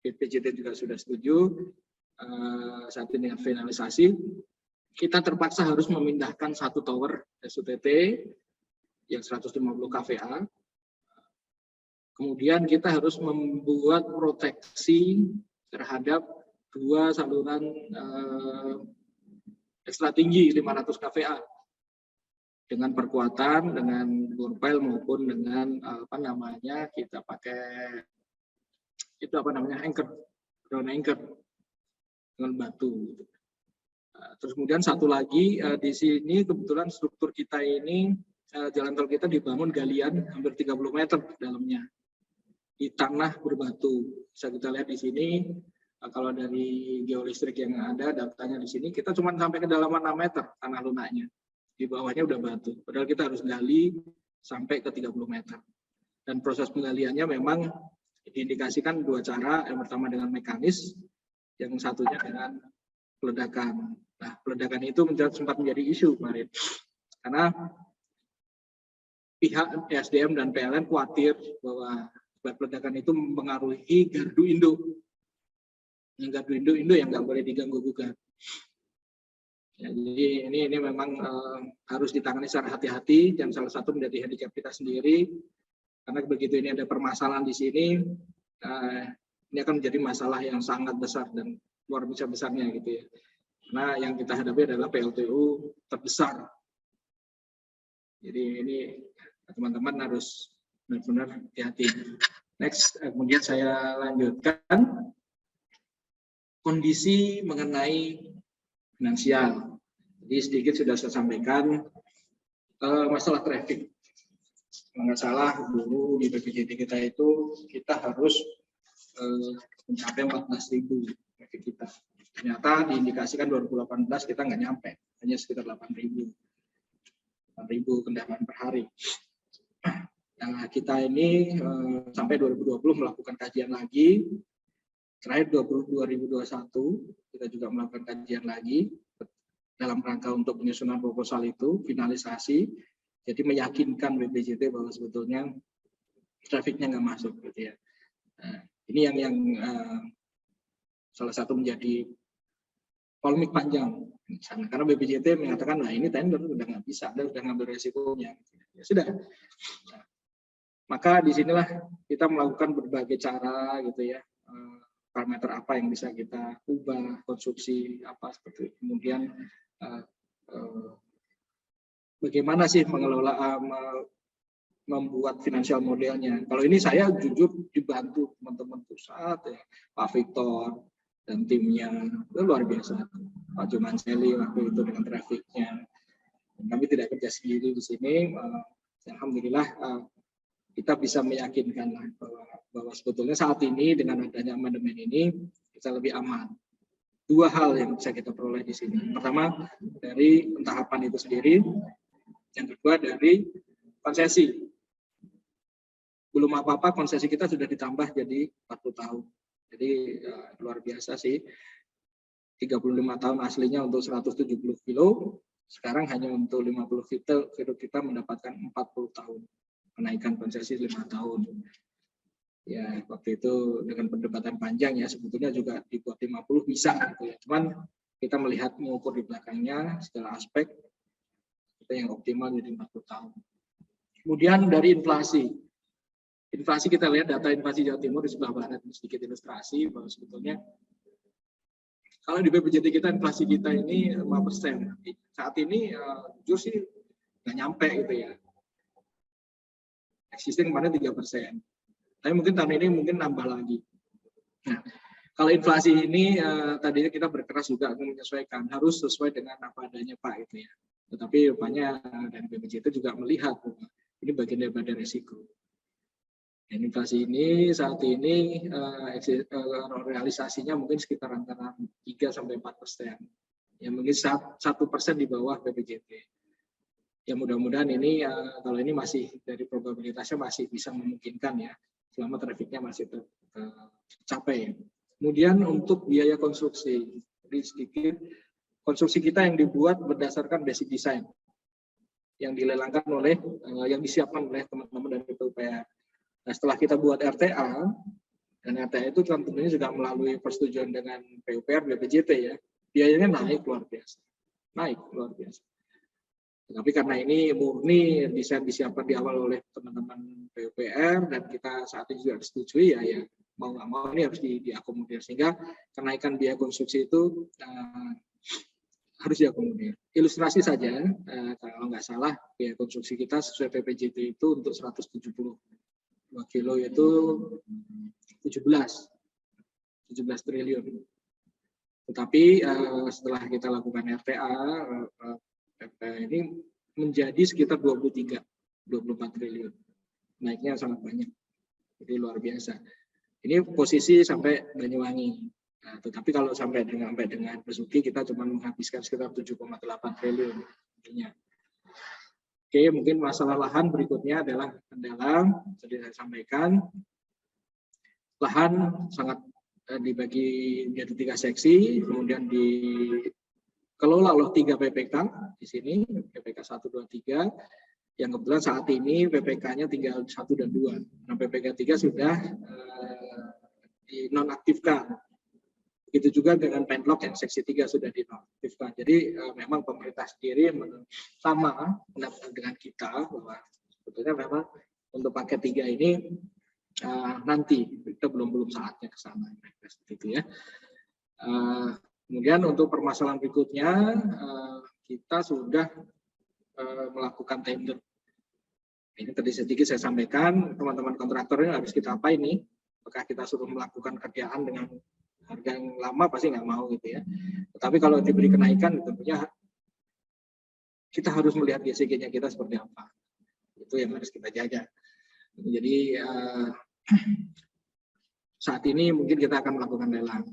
[SPEAKER 1] BPJT juga sudah setuju, saat ini dengan finalisasi, kita terpaksa harus memindahkan satu tower SUTT yang 150 kVA. Kemudian kita harus membuat proteksi terhadap dua saluran ekstra tinggi 500 kVA dengan perkuatan, dengan borpel maupun dengan kita pakai itu anchor, ground anchor dengan batu. Terus kemudian satu lagi di sini kebetulan struktur kita ini jalan tol kita dibangun galian hampir 30 meter dalamnya di tanah berbatu. Bisa kita lihat di sini kalau dari geolistrik yang ada datanya di sini kita cuma sampai kedalaman 6 meter tanah lunaknya. Di bawahnya udah batu. Padahal kita harus gali sampai ke 30 meter. Dan proses penggaliannya memang diindikasikan dua cara. Yang pertama dengan mekanis, yang satunya dengan peledakan. Nah, peledakan itu sempat menjadi isu kemarin. Karena pihak SDM dan PLN khawatir bahwa peledakan itu mempengaruhi gardu induk. Yang gardu induk yang nggak boleh diganggu-gugat. Ya, jadi ini memang harus ditangani secara hati-hati dan salah satu menjadi handicap kita sendiri karena begitu ini ada permasalahan di sini ini akan menjadi masalah yang sangat besar dan luar biasa besarnya gitu ya. Karena yang kita hadapi adalah PLTU terbesar. Jadi ini teman-teman harus benar-benar hati-hati. Next, kemudian saya lanjutkan kondisi mengenai finansial. Jadi sedikit sudah saya sampaikan masalah traffic. Nggak salah dulu di BPJT kita itu kita harus mencapai 14.000 traffic kita. Ternyata diindikasikan 2018 kita nggak nyampe, hanya sekitar 8.000 kendaraan per hari. Nah, kita ini sampai 2020 melakukan kajian lagi. Terakhir 2021 kita juga melakukan kajian lagi dalam rangka untuk penyusunan proposal itu, finalisasi, jadi meyakinkan BPJT bahwa sebetulnya trafiknya nggak masuk, gitu ya. Nah, ini yang salah satu menjadi polemik panjang, karena BPJT mengatakan, nah ini tender udah nggak bisa, Anda udah ngambil resikonya, ya sudah. Nah, maka disinilah kita melakukan berbagai cara, gitu ya. Parameter apa yang bisa kita ubah, konstruksi apa seperti itu. Kemudian bagaimana sih mengelola membuat financial modelnya. Kalau ini saya jujur dibantu teman-teman pusat ya, Pak Victor dan timnya itu luar biasa. Pak Jumanseli waktu itu dengan trafiknya. Kami tidak kerja sendiri di sini. Alhamdulillah kita bisa meyakinkan bahwa sebetulnya saat ini dengan adanya amandemen ini kita lebih aman. Dua hal yang bisa kita peroleh di sini. Pertama dari pentahapan itu sendiri, yang kedua dari konsesi. Belum apa-apa konsesi kita sudah ditambah jadi 40 tahun. Jadi luar biasa sih. 35 tahun aslinya untuk 170 kilo, sekarang hanya untuk 50 kilo kita mendapatkan 40 tahun. Kenaikan konsesi 5 tahun. Ya, waktu itu dengan perdebatan panjang ya, sebetulnya juga dibuat 50 bisa gitu ya. Cuman kita melihat mengukur di belakangnya segala aspek kita yang optimal jadi 40 tahun. Kemudian dari inflasi. Inflasi kita lihat data inflasi Jawa Timur di sebelah barat, sedikit ilustrasi bahwa sebetulnya kalau di BPJT kita inflasi kita ini 5%. Saat ini jujur sih nggak nyampe gitu ya. Existing kemarin 3%. Tapi mungkin tahun ini mungkin nambah lagi. Nah, kalau inflasi ini tadinya kita berkeras juga menyesuaikan, harus sesuai dengan apa adanya Pak gitu ya. Tetapi rupanya dari BPJT juga melihat ini bagian daripada risiko. Dan inflasi ini saat ini realisasinya mungkin sekitar antara 3-4%. Ya mungkin 1% di bawah BPJT. Ya mudah-mudahan ini kalau ini masih dari probabilitasnya masih bisa memungkinkan ya selama trafiknya masih tercapai. Kemudian untuk biaya konstruksi, jadi sedikit konstruksi kita yang dibuat berdasarkan basic design. yang dilelangkan oleh yang disiapkan oleh teman-teman dari PUPR. Nah, setelah kita buat RTA, dan RTA itu tentunya juga melalui persetujuan dengan PUPR, BPJT ya, biayanya naik luar biasa. Tapi karena ini murni desain disiapkan di awal oleh teman-teman PUPR dan kita saat ini juga disetujui ya mau nggak mau ini harus diakomodir, sehingga kenaikan biaya konstruksi itu harus diakomodir. Ilustrasi saja, kalau nggak salah biaya konstruksi kita sesuai PPJT itu untuk 172 kilo itu 17 triliun. Tetapi setelah kita lakukan RTA, ini menjadi sekitar 24 triliun. Naiknya sangat banyak. Jadi luar biasa. Ini posisi sampai Banyuwangi. Nah, tetapi kalau sampai dengan Besuki kita cuma menghabiskan sekitar 7,8 triliun. Oke, mungkin masalah lahan berikutnya adalah kendala. Tadi saya sampaikan, lahan sangat dibagi menjadi 3 seksi, kemudian dikelola oleh 3 PPK di sini, PPK 1, 2, 3. Yang kebetulan saat ini PPK-nya tinggal 1 dan 2. Nah, PPK 3 sudah dinonaktifkan. Begitu juga dengan Penlok yang seksi 3 sudah dinonaktifkan. Jadi memang pemerintah sendiri sama dengan kita bahwa sebetulnya memang untuk paket 3 ini nanti kita belum saatnya ke sana, seperti itu ya. Kemudian untuk permasalahan berikutnya kita sudah melakukan tender. Ini tadi sedikit saya sampaikan, teman-teman kontraktornya harus kita apa ini? Apakah kita suruh melakukan kerjaan dengan harga yang lama pasti nggak mau gitu ya. Tetapi kalau diberi kenaikan tentunya kita harus melihat GCG-nya kita seperti apa. Itu yang harus kita jaga. Jadi saat ini mungkin kita akan melakukan lelang.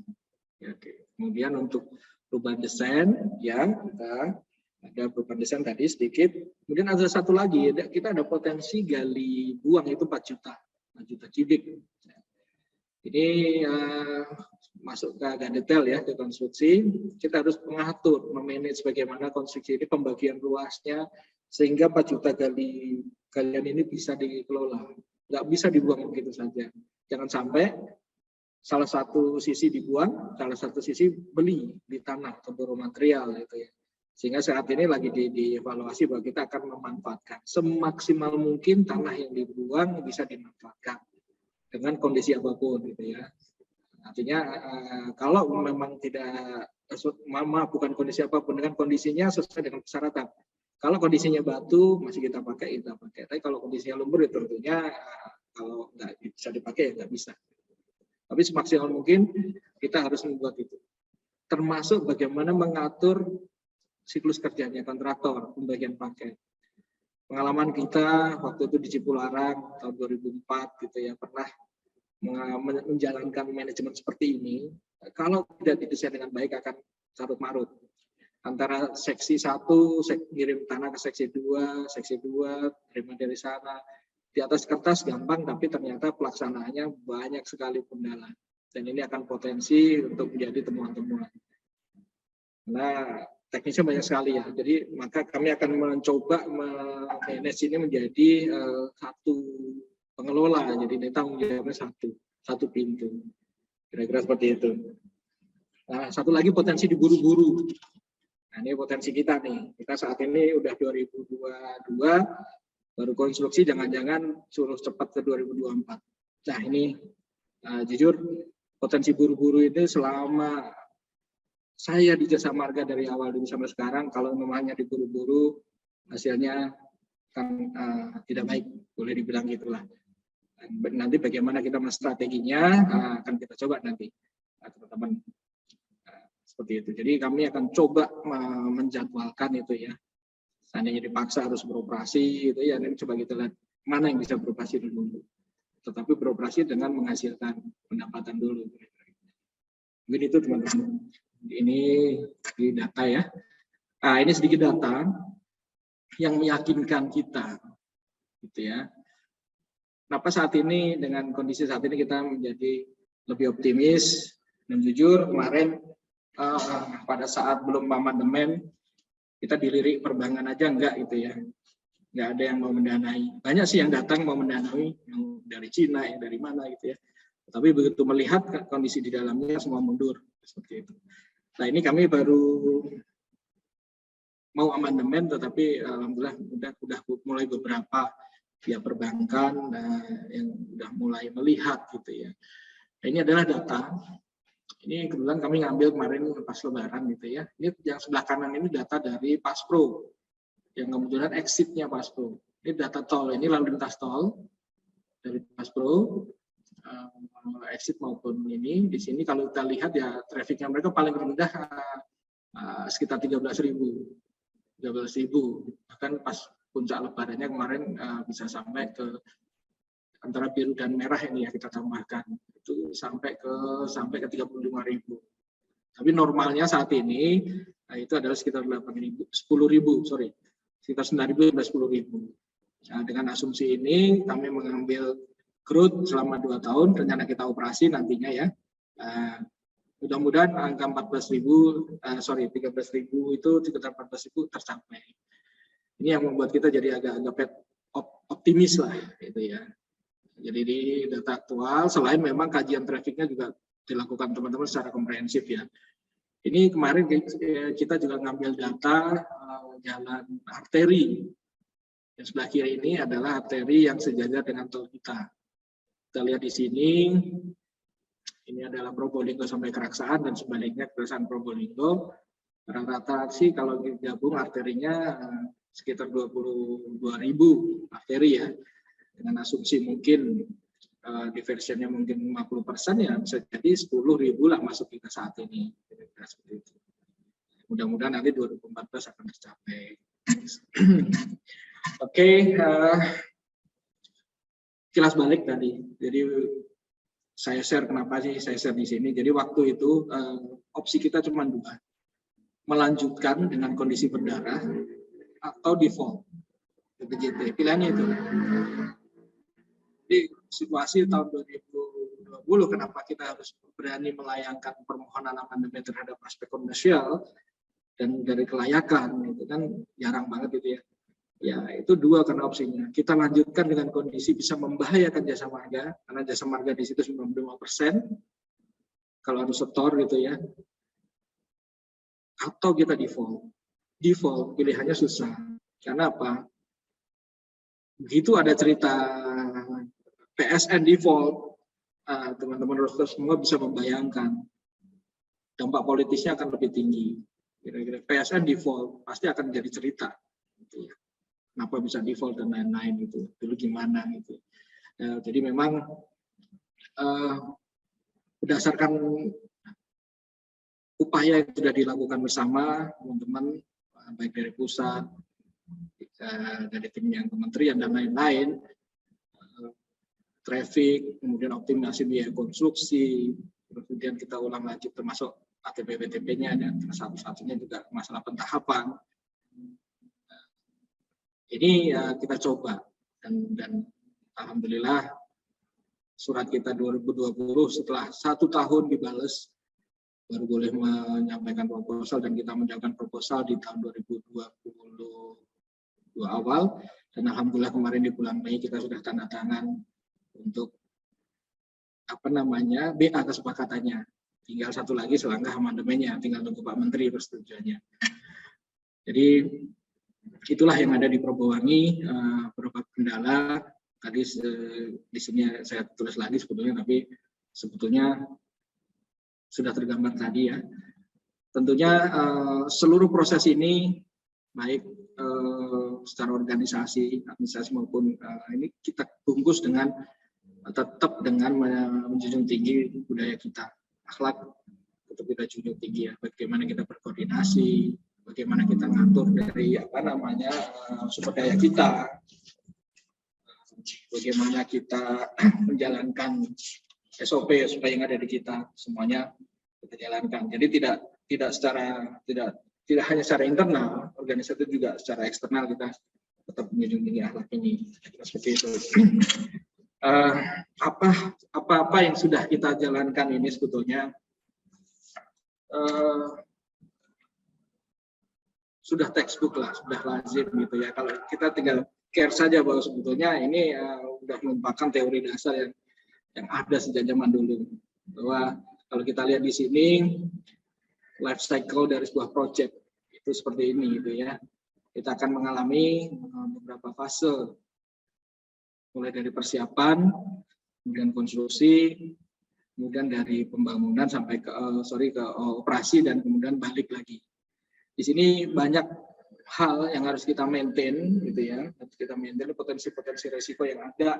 [SPEAKER 1] Ya, oke. Kemudian untuk perubahan desain, ya kita ada perubahan desain tadi sedikit. Kemudian ada satu lagi, kita ada potensi gali buang itu 4 juta kubik. Ini masuk ke agak detail ya ke konstruksi. Kita harus mengatur, memanage bagaimana konstruksi ini, pembagian luasnya, sehingga 4 juta galian ini bisa dikelola. Nggak bisa dibuang begitu saja. Jangan sampai salah satu sisi dibuang, salah satu sisi beli di tanah atau baru material gitu ya. Sehingga saat ini lagi dievaluasi bahwa kita akan memanfaatkan semaksimal mungkin tanah yang dibuang bisa dimanfaatkan dengan kondisi apapun gitu ya. Artinya kalau memang bukan kondisi apapun, dengan kondisinya sesuai dengan persyaratan. Kalau kondisinya batu masih kita pakai. Tapi kalau kondisinya lumpur ya tentunya kalau nggak bisa dipakai ya nggak bisa. Tapi semaksimal mungkin kita harus membuat itu. Termasuk bagaimana mengatur siklus kerjanya kontraktor, pembagian paket. Pengalaman kita waktu itu di Cipularang tahun 2004 gitu ya, pernah menjalankan manajemen seperti ini. Kalau tidak didesain dengan baik akan carut marut. Antara seksi 1 ngirim tanah ke seksi 2, terima dari sana. Di atas kertas gampang, tapi ternyata pelaksanaannya banyak sekali kendala. Dan ini akan potensi untuk menjadi temuan-temuan. Nah, teknisnya banyak sekali ya. Jadi maka kami akan mencoba manage ini menjadi satu pengelola. Jadi ini tanggung jawabnya satu pintu. Kira-kira seperti itu. Nah, satu lagi potensi diburu-buru. Nah, ini potensi kita nih. Kita saat ini udah 2022, baru konstruksi jangan-jangan suruh cepat ke 2024. Nah, ini jujur potensi buru-buru ini selama saya di Jasa Marga dari awal dulu sampai sekarang, kalau memangnya diburu-buru, hasilnya kan tidak baik, boleh dibilang gitulah. Nanti bagaimana kita strateginya akan kita coba nanti, teman-teman. Seperti itu. Jadi kami akan coba menjadwalkan itu ya. Seandainya dipaksa harus beroperasi, itu ya. Nanti coba kita lihat mana yang bisa beroperasi dulu. Tetapi beroperasi dengan menghasilkan pendapatan dulu. Mungkin itu teman-teman. Ini di data ya. Nah, ini sedikit data yang meyakinkan kita, gitu ya. Kenapa saat ini dengan kondisi saat ini kita menjadi lebih optimis dan jujur kemarin pada saat belum amandemen kita dilirik perbankan aja enggak gitu ya. nggak ada yang mau mendanai. Banyak sih yang datang mau mendanai, yang dari Cina, yang dari mana gitu ya. Tapi begitu melihat kondisi di dalamnya semua mundur seperti itu. Nah ini kami baru mau amandemen, tetapi alhamdulillah udah mulai beberapa ya perbankan yang udah mulai melihat gitu ya. Nah, ini adalah data. Ini kebetulan kami ngambil kemarin pas Lebaran gitu ya. Ini yang sebelah kanan ini data dari Paspro, yang kemudian exitnya Paspro. Ini data tol, ini lalu lintas tol dari Paspro, exit maupun ini. Di sini kalau kita lihat ya trafficnya mereka paling rendah sekitar 13.000. Bahkan pas puncak lebarannya kemarin bisa sampai ke antara biru dan merah ini ya kita tambahkan itu sampai ke 35.000. Tapi normalnya saat ini itu adalah sekitar 10.000, sekitar 9.000 sampai 10.000. Nah, dengan asumsi ini kami mengambil growth selama 2 tahun, rencana kita operasi nantinya ya. Mudah-mudahan angka 13.000 itu sekitar 14.000 tercapai. Ini yang membuat kita jadi agak optimis lah gitu ya. Jadi di data aktual, selain memang kajian trafficnya juga dilakukan teman-teman secara komprehensif ya. Ini kemarin kita juga ngambil data jalan arteri. Yang sebelah kiri ini adalah arteri yang sejajar dengan tol kita. Kita lihat di sini, ini adalah Probolinggo sampai Keraksaan dan sebaliknya Keraksaan Probolinggo. Rata-rata sih kalau digabung arterinya sekitar 22.000 arteri ya. Dengan asumsi mungkin diversionnya mungkin 50% ya bisa jadi 10.000 lah masuk kita saat ini. Mudah-mudahan nanti 2014 akan tercapai. Oke, kilas balik tadi. Jadi saya share kenapa sih saya share di sini. Jadi waktu itu opsi kita cuma 2. Melanjutkan dengan kondisi berdarah atau default BPJT. Pilihannya itu. Jadi situasi tahun 2020 kenapa kita harus berani melayangkan permohonan amandemen terhadap aspek komersial dan dari kelayakan itu kan jarang banget gitu ya. Ya itu 2 karena opsinya. Kita lanjutkan dengan kondisi bisa membahayakan jasa marga karena jasa marga di situ 95% kalau harus setor gitu ya. Atau kita default. Default pilihannya susah. Karena apa? Begitu ada cerita PSN default, teman-teman roster semua bisa membayangkan dampak politisnya akan lebih tinggi. Kira-kira PSN default pasti akan jadi cerita. Gitu ya. Kenapa bisa default dan lain-lain gitu. Dulu gimana gitu. Jadi memang berdasarkan upaya yang sudah dilakukan bersama teman-teman baik dari pusat, dari tim yang kementerian dan lain-lain, traffic, kemudian optimasi biaya konstruksi, kemudian kita ulang lagi termasuk ATP-BTP-nya dan satu-satunya juga masalah pentahapan. Ini kita coba dan alhamdulillah surat kita 2020 setelah 1 tahun dibales baru boleh menyampaikan proposal dan kita menjalankan proposal di tahun 2022 awal dan alhamdulillah kemarin di bulan Mei kita sudah tanda tangan untuk BA kesepakatannya. Tinggal satu lagi selangkah amandemennya, tinggal tunggu Pak Menteri persetujuannya. Jadi itulah yang ada di Probowangi, beberapa kendala tadi di sini saya tulis lagi sebetulnya, tapi sebetulnya sudah tergambar tadi ya. Tentunya seluruh proses ini baik secara organisasi, administrasi maupun ini kita bungkus dengan tetap dengan menjunjung tinggi budaya kita, akhlak tetap kita junjung tinggi ya. Bagaimana kita berkoordinasi, bagaimana kita ngatur dari sumber daya kita, bagaimana kita menjalankan SOP yang ada di kita, semuanya kita jalankan. Jadi tidak hanya secara internal, organisasi itu juga secara eksternal kita tetap menjunjung tinggi akhlak ini. Seperti itu. Apa yang sudah kita jalankan ini sebetulnya sudah textbook lah, sudah lazim gitu ya. Kalau kita tinggal care saja bahwa sebetulnya ini sudah merupakan teori dasar yang ada sejak zaman dulu. Bahwa kalau kita lihat di sini life cycle dari sebuah project itu seperti ini gitu ya. Kita akan mengalami beberapa fase, mulai dari persiapan, kemudian konstruksi, kemudian dari pembangunan sampai ke operasi dan kemudian balik lagi. Di sini banyak hal yang harus kita maintain gitu ya. Harus kita maintain potensi-potensi resiko yang ada.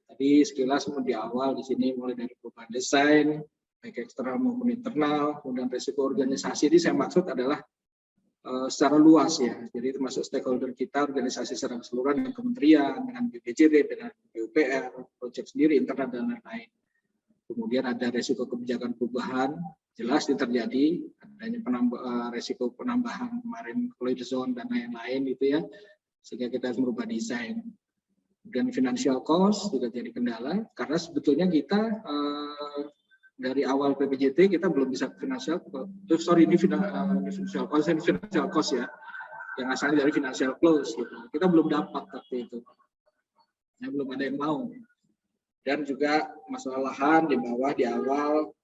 [SPEAKER 1] Tadi sekilas di awal di sini mulai dari perubahan desain, baik eksternal maupun internal, kemudian resiko organisasi. Ini saya maksud adalah secara luas ya, jadi termasuk stakeholder kita, organisasi secara keseluruhan, dengan kementerian, dengan BPJT, dengan PUPR, proyek sendiri, internal dan lain-lain. Kemudian ada resiko kebijakan perubahan, jelas ini terjadi, adanya resiko penambahan kemarin collision zone dan lain-lain itu ya, sehingga kita harus merubah desain. Kemudian financial cost juga jadi kendala, karena sebetulnya kita dari awal PPJT kita belum bisa financial cost ya, yang asalnya dari financial close gitu. Kita belum dapat waktu itu, ya, belum ada yang mau. Dan juga masalah lahan di bawah di awal,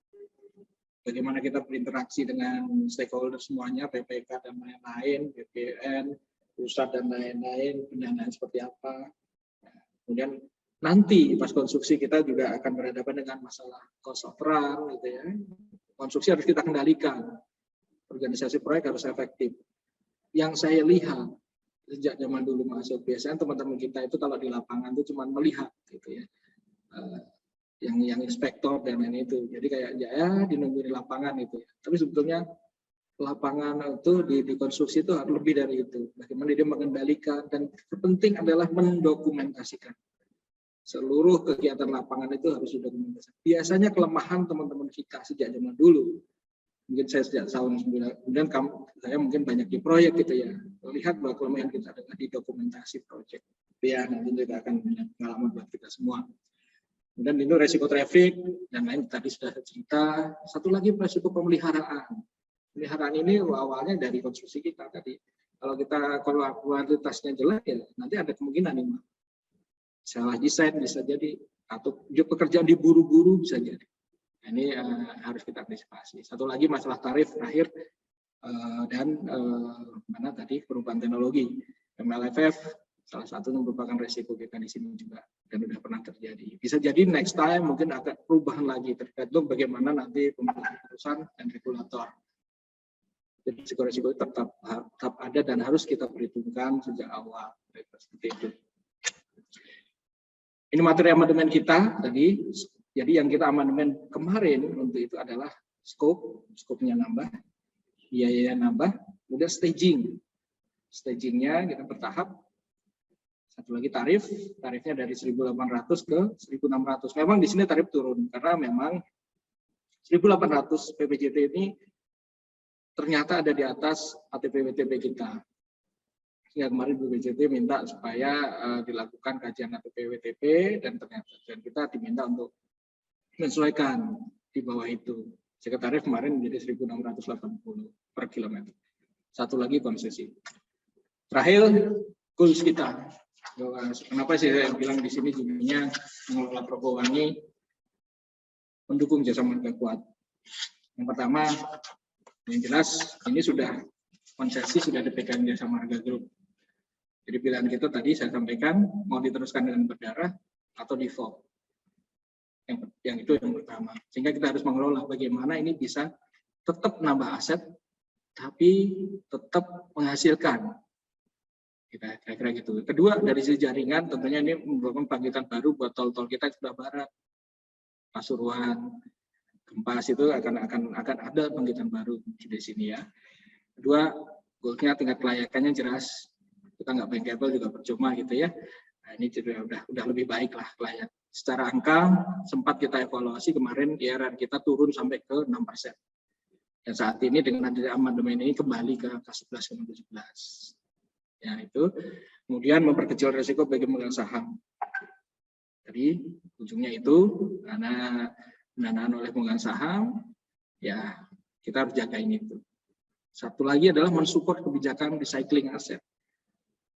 [SPEAKER 1] bagaimana kita berinteraksi dengan stakeholder semuanya, PPK dan lain-lain, BPN, pusat dan lain-lain, pendanaan seperti apa. Kemudian nanti pas konstruksi kita juga akan berhadapan dengan masalah cost of run gitu ya. Konstruksi harus kita kendalikan. Organisasi proyek harus efektif. Yang saya lihat sejak zaman dulu masuk, biasanya teman-teman kita itu kalau di lapangan itu cuma melihat gitu ya. Yang inspektor dan lain itu. Jadi kayak ya dinunggu di lapangan itu ya. Tapi sebetulnya lapangan itu di konstruksi itu harus lebih dari itu. Bagaimana dia mengendalikan, dan terpenting adalah mendokumentasikan. Seluruh kegiatan lapangan itu harus didokumentasikan. Biasanya kelemahan teman-teman kita sejak zaman dulu, mungkin saya sejak tahun 9, kemudian saya mungkin banyak di proyek gitu ya, melihat bahwa kelemahan kita adalah di dokumentasi proyek. Ya nanti juga akan punya pengalaman buat kita semua. Kemudian itu resiko traffic dan lain tadi sudah cerita. Satu lagi resiko pemeliharaan. Pemeliharaan ini awalnya dari konstruksi kita tadi. Kalau kualitasnya jelek ya nanti ada kemungkinan ini salah desain bisa jadi, atau pekerjaan diburu-buru bisa jadi. Nah, ini harus kita antisipasi. Satu lagi masalah tarif terakhir dan mana tadi perubahan teknologi. MLFF salah satu yang merupakan resiko kita di sini juga dan sudah pernah terjadi. Bisa jadi next time mungkin ada perubahan lagi tergantung bagaimana nanti perusahaan dan regulator. Jadi resiko-resiko tetap ada dan harus kita perhitungkan sejak awal. Seperti itu. Ini materi amandemen kita tadi. Jadi yang kita amandemen kemarin untuk itu adalah skopnya nambah, biaya nambah, kemudian staging. Stagingnya kita bertahap. Satu lagi tarifnya dari 1.800 ke 1.600. Memang di sini tarif turun karena memang 1.800 PPJT ini ternyata ada di atas ATP-WTP kita. Sehingga kemarin BPJT minta supaya dilakukan kajian ATP-WTP dan ternyata kita diminta untuk menyesuaikan di bawah itu. Sehingga tarif kemarin menjadi 1.680 per kilometer. Satu lagi konsesi. Terakhir, goals kita. Kenapa saya bilang di sini jadinya mengelola Propowangi mendukung jasa marga kuat. Yang pertama, yang jelas ini sudah konsesi sudah dipegang Jasa Marga Group. Jadi pilihan kita tadi saya sampaikan mau diteruskan dengan berdarah atau default. Yang itu yang pertama. Sehingga kita harus mengelola bagaimana ini bisa tetap nambah aset tapi tetap menghasilkan. Kira-kira gitu. Kedua, dari sisi jaringan tentunya ini merupakan bangkitan baru buat tol-tol kita sebelah barat. Pasuruan, Gempas itu akan ada bangkitan baru di sini ya. Kedua, goalnya tingkat kelayakannya jelas. Kita nggak bankable juga percuma gitu ya. Nah, ini juga udah lebih baik lah layak. Secara angka sempat kita evaluasi kemarin IRR kita turun sampai ke 6%. Dan saat ini dengan adanya amandemen ini kembali ke angka 11,17. Ya itu. Kemudian memperkecil risiko bagi pemegang saham. Jadi ujungnya itu karena pendanaan oleh pemegang saham, ya kita harus jagain itu. Satu lagi adalah mensupport kebijakan recycling aset.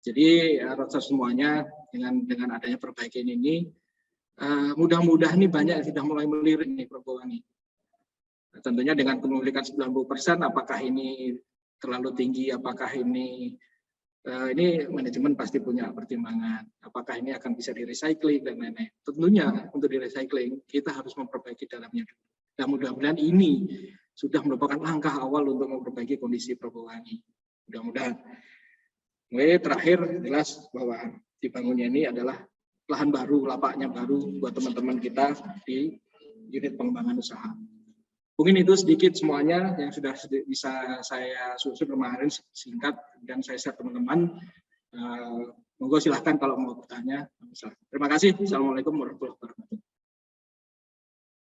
[SPEAKER 1] Jadi rasa semuanya dengan adanya perbaikan ini, mudah-mudahan ini banyak yang sudah mulai melirik nih Propowangi. Tentunya dengan kepemilikan 90%, apakah ini terlalu tinggi, apakah ini manajemen pasti punya pertimbangan. Apakah ini akan bisa di-recycling dan lain-lain. Tentunya untuk di-recycling kita harus memperbaiki dalamnya. Dan mudah-mudahan ini sudah merupakan langkah awal untuk memperbaiki kondisi Propowangi. Mudah-mudahan. Terakhir jelas bahwa dibangunnya ini adalah lahan baru, lapaknya baru buat teman-teman kita di unit pengembangan usaha. Mungkin itu sedikit semuanya yang sudah bisa saya susun kemarin singkat dan saya share teman-teman. Monggo silahkan kalau mau bertanya. Terima kasih. Assalamualaikum warahmatullahi wabarakatuh.